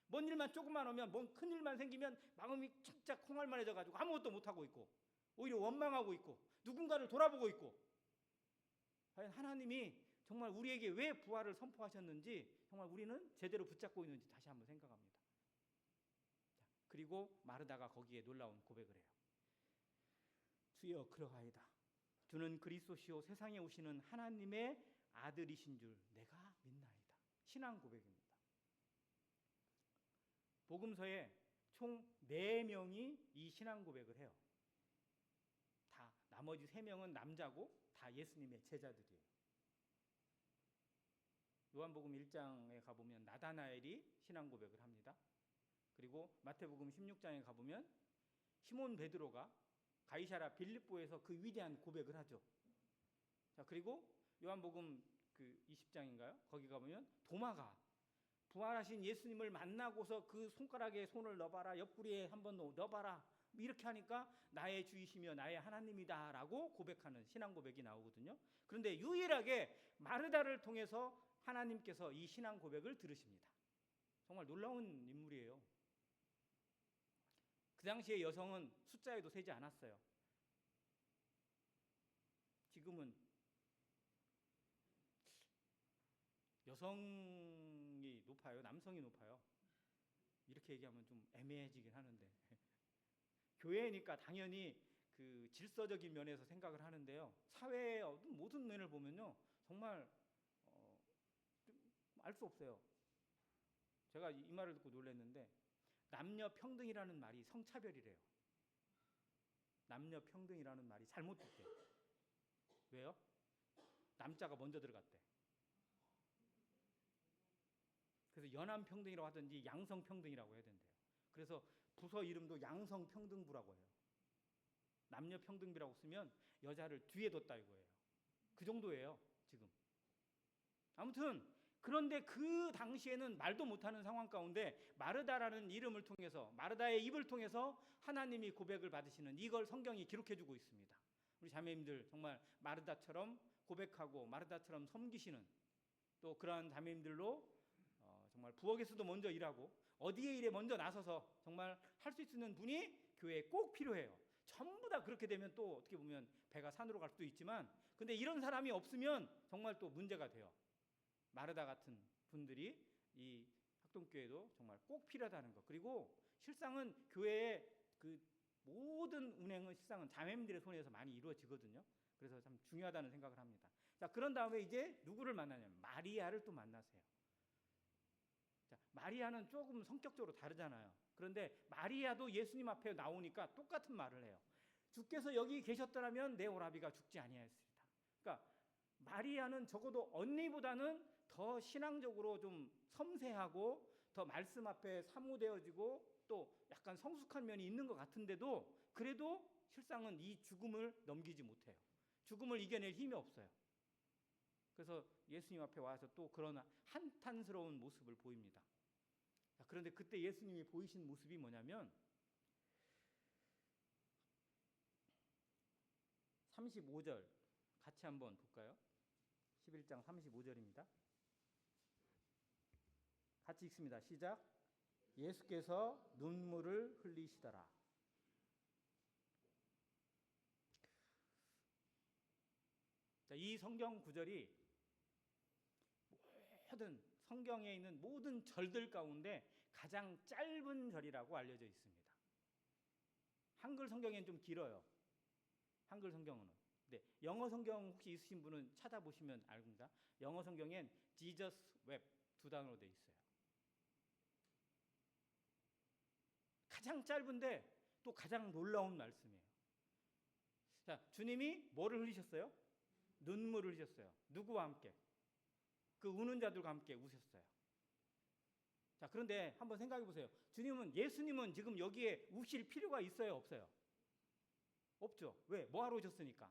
뭔 일만 조금만 오면, 뭔 큰 일만 생기면 마음이 진짜 콩알만해져 가지고 아무것도 못하고 있고, 오히려 원망하고 있고, 누군가를 돌아보고 있고. 과연 하나님이 정말 우리에게 왜 부활을 선포하셨는지 정말 우리는 제대로 붙잡고 있는지 다시 한번 생각합니다. 자, 그리고 마르다가 거기에 놀라운 고백을 해요. 주여 그러하이다. 주는 그리스도시요 세상에 오시는 하나님의 아들이신 줄 내가 믿나이다. 신앙 고백입니다. 복음서에 총 4명이 이 신앙 고백을 해요. 다 나머지 3명은 남자고 다 예수님의 제자들이에요. 요한복음 1장에 가보면 나다나엘이 신앙 고백을 합니다. 그리고 마태복음 16장에 가보면 시몬 베드로가 가이사랴 빌립보에서 그 위대한 고백을 하죠. 자, 그리고 요한복음 그 20장인가요? 거기 가보면 도마가 부활하신 예수님을 만나고서 그 손가락에 손을 넣어봐라, 옆구리에 한번 넣어봐라, 이렇게 하니까 나의 주이시며 나의 하나님이다 라고 고백하는 신앙 고백이 나오거든요. 그런데 유일하게 마르다를 통해서 하나님께서 이 신앙 고백을 들으십니다. 정말 놀라운 인물이에요. 그 당시에 여성은 숫자에도 세지 않았어요. 지금은 여성이 높아요? 남성이 높아요? 이렇게 얘기하면 좀 애매해지긴 하는데 교회니까 당연히 그 질서적인 면에서 생각을 하는데요, 사회의 모든 면을 보면요 정말 알 수 없어요. 제가 이 말을 듣고 놀랐는데, 남녀 평등이라는 말이 성차별이래요. 남녀 평등이라는 말이 잘못됐대요. 왜요? 남자가 먼저 들어갔대. 그래서 연함평등이라고 하든지 양성평등이라고 해야 된대요. 그래서 부서 이름도 양성평등부라고 해요. 남녀평등비라고 쓰면 여자를 뒤에 뒀다 이거예요. 그 정도예요 지금. 아무튼 그런데 그 당시에는 말도 못하는 상황 가운데 마르다라는 이름을 통해서, 마르다의 입을 통해서 하나님이 고백을 받으시는, 이걸 성경이 기록해주고 있습니다. 우리 자매님들 정말 마르다처럼 고백하고 마르다처럼 섬기시는, 또 그러한 자매님들로 정말 부엌에서도 먼저 일하고 어디에 일에 먼저 나서서 정말 할 수 있는 분이 교회에 꼭 필요해요. 전부 다 그렇게 되면 또 어떻게 보면 배가 산으로 갈 수도 있지만, 근데 이런 사람이 없으면 정말 또 문제가 돼요. 마르다 같은 분들이 이 학동교회도 정말 꼭 필요하다는 것. 그리고 실상은 교회의 그 모든 운행은 실상은 자매님들의 손에서 많이 이루어지거든요. 그래서 참 중요하다는 생각을 합니다. 자, 그런 다음에 이제 누구를 만나냐면 마리아를 또 만나세요. 자, 마리아는 조금 성격적으로 다르잖아요. 그런데 마리아도 예수님 앞에 나오니까 똑같은 말을 해요. 주께서 여기 계셨더라면 내 오라비가 죽지 아니하였으리다. 그러니까 마리아는 적어도 언니보다는 더 신앙적으로 좀 섬세하고 더 말씀 앞에 사모되어지고 또 약간 성숙한 면이 있는 것 같은데도 그래도 실상은 이 죽음을 넘기지 못해요. 죽음을 이겨낼 힘이 없어요. 그래서 예수님 앞에 와서 또 그런 한탄스러운 모습을 보입니다. 그런데 그때 예수님이 보이신 모습이 뭐냐면 35절 같이 한번 볼까요? 11장 35절입니다. 같이 읽습니다. 시작. 예수께서 눈물을 흘리시더라. 자, 이 성경 구절이 모든 성경에 있는 모든 절들 가운데 가장 짧은 절이라고 알려져 있습니다. 한글 성경에는 좀 길어요. 한글 성경은. 네, 영어 성경 혹시 있으신 분은 찾아보시면 알겠습니다. 영어 성경엔 Jesus wept 두 단어로 되어 있어요. 가장 짧은데 또 가장 놀라운 말씀이에요. 자, 주님이 뭐를 흘리셨어요? 눈물을 흘리셨어요. 누구와 함께? 그 우는 자들과 함께 우셨어요. 자, 그런데 한번 생각해 보세요. 예수님은 지금 여기에 우실 필요가 있어요, 없어요? 없죠. 왜? 뭐 하러 오셨으니까?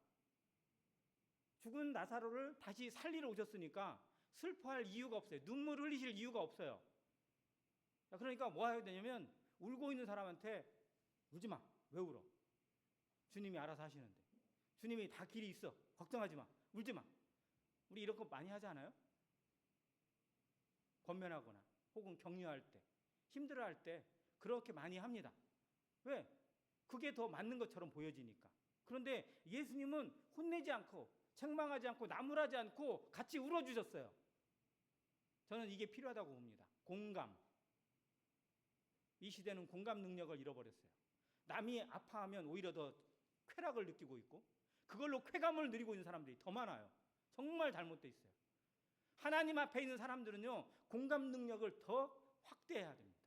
죽은 나사로를 다시 살리러 오셨으니까 슬퍼할 이유가 없어요. 눈물 흘리실 이유가 없어요. 자, 그러니까 뭐 해야 되냐면 울고 있는 사람한테 울지 마. 왜 울어? 주님이 알아서 하시는데. 주님이 다 길이 있어. 걱정하지 마. 울지 마. 우리 이런 거 많이 하지 않아요? 권면하거나 혹은 격려할 때, 힘들어할 때 그렇게 많이 합니다. 왜? 그게 더 맞는 것처럼 보여지니까. 그런데 예수님은 혼내지 않고 책망하지 않고 나무라지 않고 같이 울어주셨어요. 저는 이게 필요하다고 봅니다. 공감. 이 시대는 공감 능력을 잃어버렸어요. 남이 아파하면 오히려 더 쾌락을 느끼고 있고 그걸로 쾌감을 누리고 있는 사람들이 더 많아요. 정말 잘못되어 있어요. 하나님 앞에 있는 사람들은요, 공감 능력을 더 확대해야 됩니다.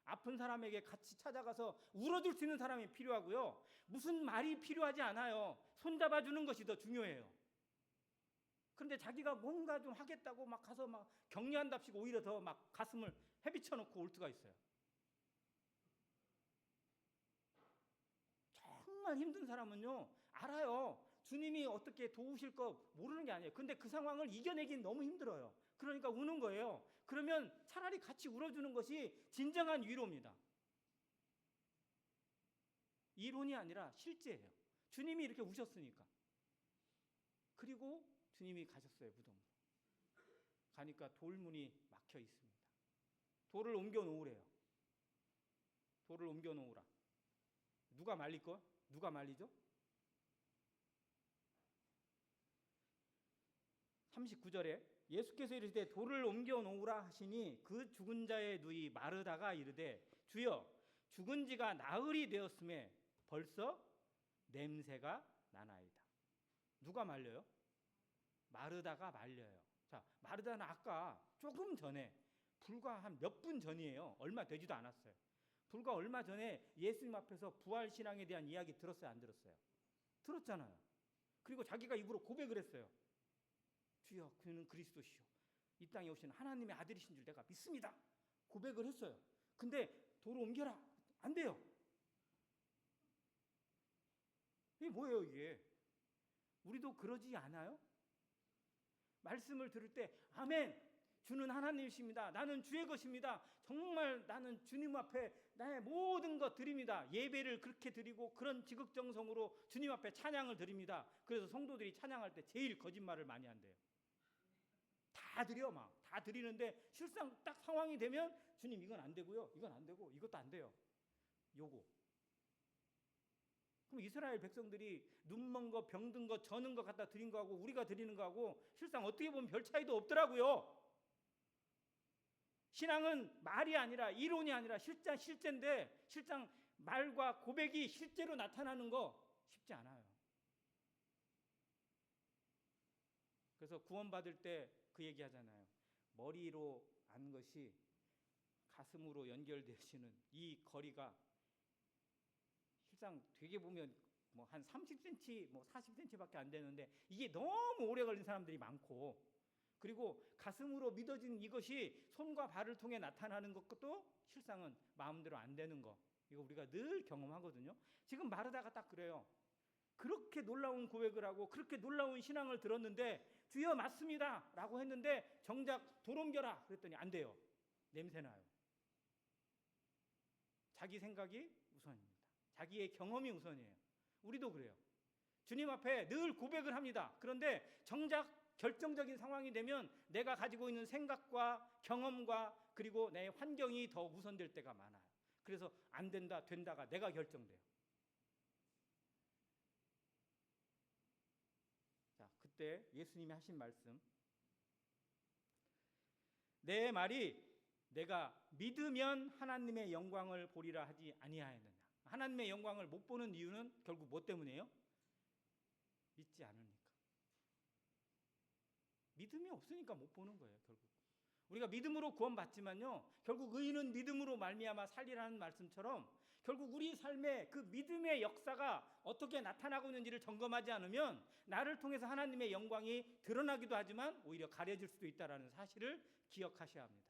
아픈 사람에게 같이 찾아가서 울어줄 수 있는 사람이 필요하고요. 무슨 말이 필요하지 않아요. 손잡아 주는 것이 더 중요해요. 그런데 자기가 뭔가 좀 하겠다고 막 가서 막 격려한답시고 오히려 더 막 가슴을 헤비쳐 놓고 올 수가 있어요. 정말 힘든 사람은요, 알아요. 주님이 어떻게 도우실 거 모르는 게 아니에요. 근데 그 상황을 이겨내긴 너무 힘들어요. 그러니까 우는 거예요. 그러면 차라리 같이 울어주는 것이 진정한 위로입니다. 이론이 아니라 실제예요. 주님이 이렇게 우셨으니까. 그리고 주님이 가셨어요, 무덤으로. 가니까 돌문이 막혀 있습니다. 돌을 옮겨 놓으래요. 돌을 옮겨 놓으라. 누가 말릴 거? 누가 말리죠? 39절에 예수께서 이르시되 돌을 옮겨 놓으라 하시니 그 죽은 자의 누이 마르다가 이르되 주여 죽은 지가 나흘이 되었음에 벌써 냄새가 나나이다. 누가 말려요? 마르다가 말려요. 자, 마르다는 아까 조금 전에 불과 한 몇 분 전이에요. 얼마 되지도 않았어요. 불과 얼마 전에 예수님 앞에서 부활신앙에 대한 이야기 들었어요, 안 들었어요? 들었잖아요. 그리고 자기가 입으로 고백을 했어요. 주여 그는 그리스도시요 이 땅에 오신 하나님의 아들이신 줄 내가 믿습니다. 고백을 했어요. 근데 돌을 옮겨라. 안 돼요. 이게 뭐예요 이게? 우리도 그러지 않아요? 말씀을 들을 때 아멘, 주는 하나님이십니다. 나는 주의 것입니다. 정말 나는 주님 앞에 나의 모든 것 드립니다. 예배를 그렇게 드리고 그런 지극정성으로 주님 앞에 찬양을 드립니다. 그래서 성도들이 찬양할 때 제일 거짓말을 많이 한대요. 다 드려, 막 다 드리는데 실상 딱 상황이 되면 주님 이건 안 되고요, 이건 안 되고 이것도 안 돼요. 요거. 그럼 이스라엘 백성들이 눈먼 거, 병든 거, 저는 거 갖다 드린 거하고 우리가 드리는 거하고 실상 어떻게 보면 별 차이도 없더라고요. 신앙은 말이 아니라 이론이 아니라 실제인데 실상 말과 고백이 실제로 나타나는 거 쉽지 않아요. 그래서 구원받을 때 그 얘기 하잖아요. 머리로 안 것이 가슴으로 연결되시는 이 거리가 실상 되게 보면 뭐 한 30cm, 뭐 40cm밖에 안 되는데 이게 너무 오래 걸린 사람들이 많고, 그리고 가슴으로 믿어진 이것이 손과 발을 통해 나타나는 것도 실상은 마음대로 안 되는 거, 이거 우리가 늘 경험하거든요. 지금 마르다가 딱 그래요. 그렇게 놀라운 고백을 하고 그렇게 놀라운 신앙을 들었는데 주여 맞습니다 라고 했는데 정작 돌 옮겨라 그랬더니 안 돼요. 냄새나요. 자기 생각이 우선입니다. 자기의 경험이 우선이에요. 우리도 그래요. 주님 앞에 늘 고백을 합니다. 그런데 정작 결정적인 상황이 되면 내가 가지고 있는 생각과 경험과 그리고 내 환경이 더 우선될 때가 많아요. 그래서 안 된다, 된다가 내가 결정돼요. 자, 그때 예수님이 하신 말씀, 내 말이 내가 믿으면 하나님의 영광을 보리라 하지 아니하였느냐. 하나님의 영광을 못 보는 이유는 결국 뭐 때문이에요? 믿지 않으니까. 믿음이 없으니까 못 보는 거예요. 결국 우리가 믿음으로 구원받지만요, 결국 의인은 믿음으로 말미암아 살리라는 말씀처럼 결국 우리 삶에 그 믿음의 역사가 어떻게 나타나고 있는지를 점검하지 않으면 나를 통해서 하나님의 영광이 드러나기도 하지만 오히려 가려질 수도 있다는 사실을 기억하셔야 합니다.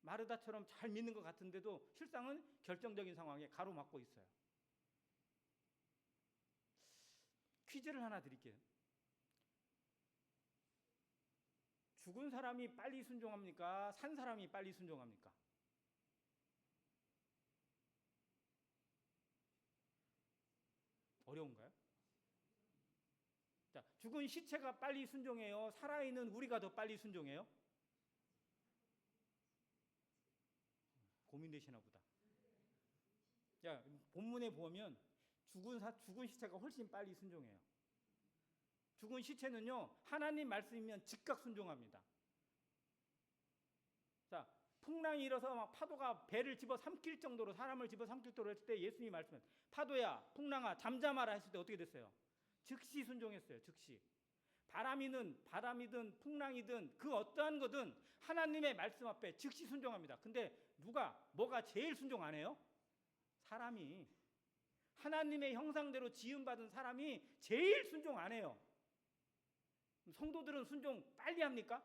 마르다처럼 잘 믿는 것 같은데도 실상은 결정적인 상황에 가로막고 있어요. 퀴즈를 하나 드릴게요. 죽은 사람이 빨리 순종합니까? 산 사람이 빨리 순종합니까? 어려운가요? 자, 죽은 시체가 빨리 순종해요? 살아있는 우리가 더 빨리 순종해요? 고민되시나 보다. 자, 본문에 보면 죽은 시체가 훨씬 빨리 순종해요. 죽은 시체는요, 하나님 말씀이면 즉각 순종합니다. 자, 풍랑이 일어서 막 파도가 배를 집어 삼킬 정도로, 사람을 집어 삼킬 정도로 했을 때 예수님이 말씀은 파도야, 풍랑아, 잠잠하라 했을 때 어떻게 됐어요? 즉시 순종했어요. 즉시. 바람이든 풍랑이든 그 어떠한 거든 하나님의 말씀 앞에 즉시 순종합니다. 근데 뭐가 제일 순종 안 해요? 사람이. 하나님의 형상대로 지음받은 사람이 제일 순종 안 해요. 성도들은 순종 빨리 합니까?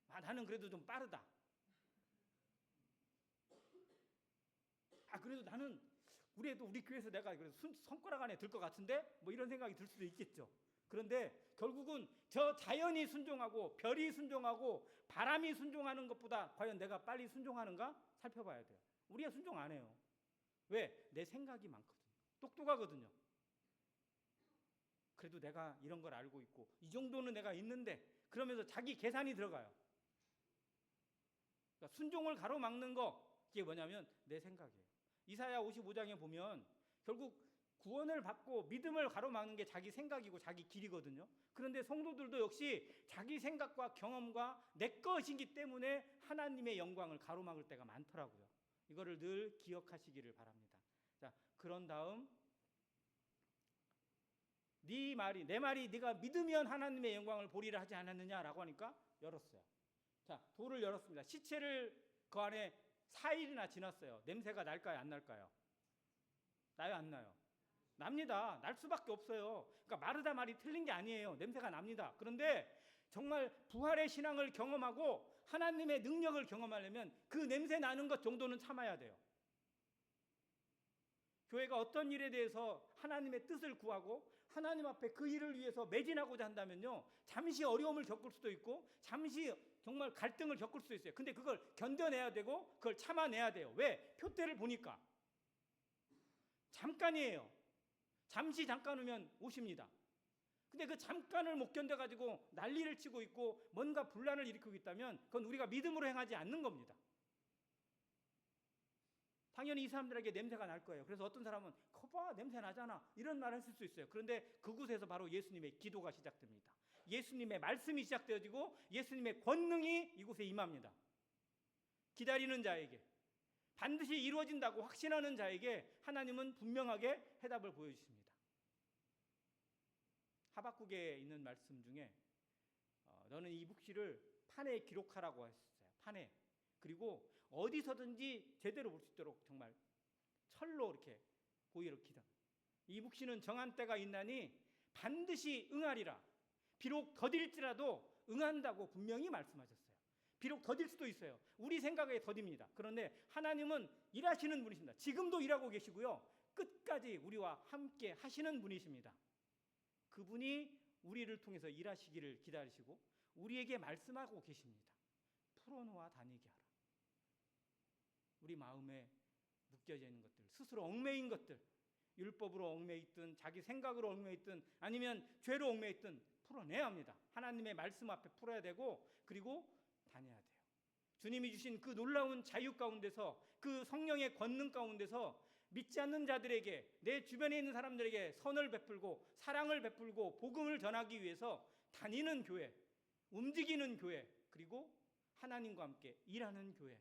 나는 그래도 좀 빠르다. 그래도 나는 우리 교회에서 내가 손가락 안에 들 것 같은데 뭐 이런 생각이 들 수도 있겠죠. 그런데 결국은 저 자연이 순종하고 별이 순종하고 바람이 순종하는 것보다 과연 내가 빨리 순종하는가 살펴봐야 돼요. 우리가 순종 안 해요. 왜? 내 생각이 많거든요. 똑똑하거든요. 그래도 내가 이런 걸 알고 있고 이 정도는 내가 있는데, 그러면서 자기 계산이 들어가요. 그러니까 순종을 가로막는 거, 이게 뭐냐면 내 생각이에요. 이사야 55장에 보면 결국 구원을 받고 믿음을 가로막는 게 자기 생각이고 자기 길이거든요. 그런데 성도들도 역시 자기 생각과 경험과 내 것이기 때문에 하나님의 영광을 가로막을 때가 많더라고요. 이거를 늘 기억하시기를 바랍니다. 자, 그런 다음 내 말이 네가 믿으면 하나님의 영광을 보리라 하지 않았느냐라고 하니까 열었어요. 자, 돌을 열었습니다. 시체를 그 안에 4일이나 지났어요. 냄새가 날까요, 안 날까요? 나요, 안 나요? 납니다. 날 수밖에 없어요. 그러니까 마르다 말이 틀린 게 아니에요. 냄새가 납니다. 그런데 정말 부활의 신앙을 경험하고 하나님의 능력을 경험하려면 그 냄새 나는 것 정도는 참아야 돼요. 교회가 어떤 일에 대해서 하나님의 뜻을 구하고 하나님 앞에 그 일을 위해서 매진하고자 한다면요, 잠시 어려움을 겪을 수도 있고 잠시 정말 갈등을 겪을 수도 있어요. 근데 그걸 견뎌내야 되고 그걸 참아내야 돼요. 왜? 표대를 보니까 잠깐이에요. 잠시 잠깐 오면 오십니다. 근데 그 잠깐을 못 견뎌가지고 난리를 치고 있고 뭔가 분란을 일으키고 있다면 그건 우리가 믿음으로 행하지 않는 겁니다. 당연히 이 사람들에게 냄새가 날 거예요. 그래서 어떤 사람은 거봐 냄새 나잖아 이런 말을 했을 수 있어요. 그런데 그곳에서 바로 예수님의 기도가 시작됩니다. 예수님의 말씀이 시작되어지고 예수님의 권능이 이곳에 임합니다. 기다리는 자에게, 반드시 이루어진다고 확신하는 자에게 하나님은 분명하게 해답을 보여주십니다. 하박국에 있는 말씀 중에 너는 이 묵시를 판에 기록하라고 했어요. 판에. 그리고 어디서든지 제대로 볼 수 있도록 정말 철로 이렇게 고의로 기다. 이 묵시는 정한 때가 있나니 반드시 응하리라. 비록 더딜지라도 응한다고 분명히 말씀하셨어요. 비록 더딜 수도 있어요. 우리 생각에 더딥니다. 그런데 하나님은 일하시는 분이십니다. 지금도 일하고 계시고요. 끝까지 우리와 함께 하시는 분이십니다. 그분이 우리를 통해서 일하시기를 기다리시고 우리에게 말씀하고 계십니다. 풀어놓아 다니게 하라. 우리 마음에 묶여져 있는 것들, 스스로 얽매인 것들, 율법으로 얽매있든 자기 생각으로 얽매있든 아니면 죄로 얽매있든 풀어내야 합니다. 하나님의 말씀 앞에 풀어야 되고 그리고 다녀야 돼요. 주님이 주신 그 놀라운 자유 가운데서, 그 성령의 권능 가운데서 믿지 않는 자들에게, 내 주변에 있는 사람들에게 선을 베풀고 사랑을 베풀고 복음을 전하기 위해서 다니는 교회, 움직이는 교회, 그리고 하나님과 함께 일하는 교회.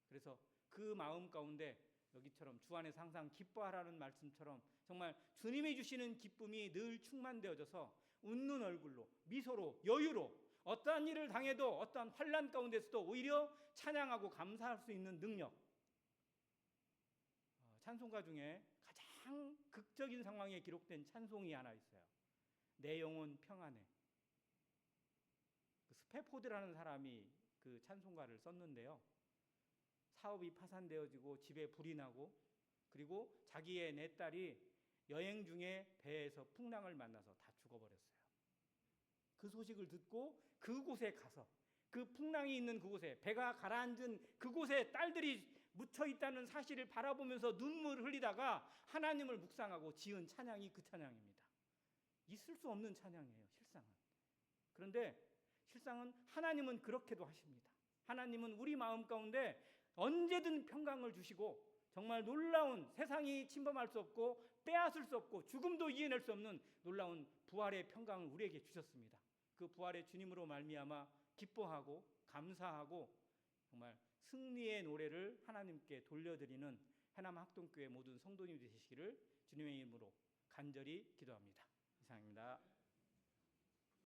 그래서 그 마음 가운데 여기처럼 주 안에서 항상 기뻐하라는 말씀처럼 정말 주님이 주시는 기쁨이 늘 충만되어져서 웃는 얼굴로, 미소로, 여유로 어떠한 일을 당해도 어떠한 환난 가운데서도 오히려 찬양하고 감사할 수 있는 능력. 찬송가 중에 가장 극적인 상황에 기록된 찬송이 하나 있어요. 내 영혼 평안해. 스페포드라는 사람이 그 찬송가를 썼는데요. 사업이 파산되어지고 집에 불이 나고 그리고 자기의 네 딸이 여행 중에 배에서 풍랑을 만나서 다 죽어버렸어요. 그 소식을 듣고 그곳에 가서 그 풍랑이 있는 그곳에, 배가 가라앉은 그곳에 딸들이 묻혀 있다는 사실을 바라보면서 눈물을 흘리다가 하나님을 묵상하고 지은 찬양이 그 찬양입니다. 있을 수 없는 찬양이에요, 실상은. 그런데 실상은 하나님은 그렇게도 하십니다. 하나님은 우리 마음 가운데 언제든 평강을 주시고 정말 놀라운, 세상이 침범할 수 없고 빼앗을 수 없고 죽음도 이겨낼 수 없는 놀라운 부활의 평강을 우리에게 주셨습니다. 그 부활의 주님으로 말미암아 기뻐하고 감사하고 정말 승리의 노래를 하나님께 돌려드리는 해남 학동교회 모든 성도님이 되시기를 주님의 이름으로 간절히 기도합니다. 이상입니다.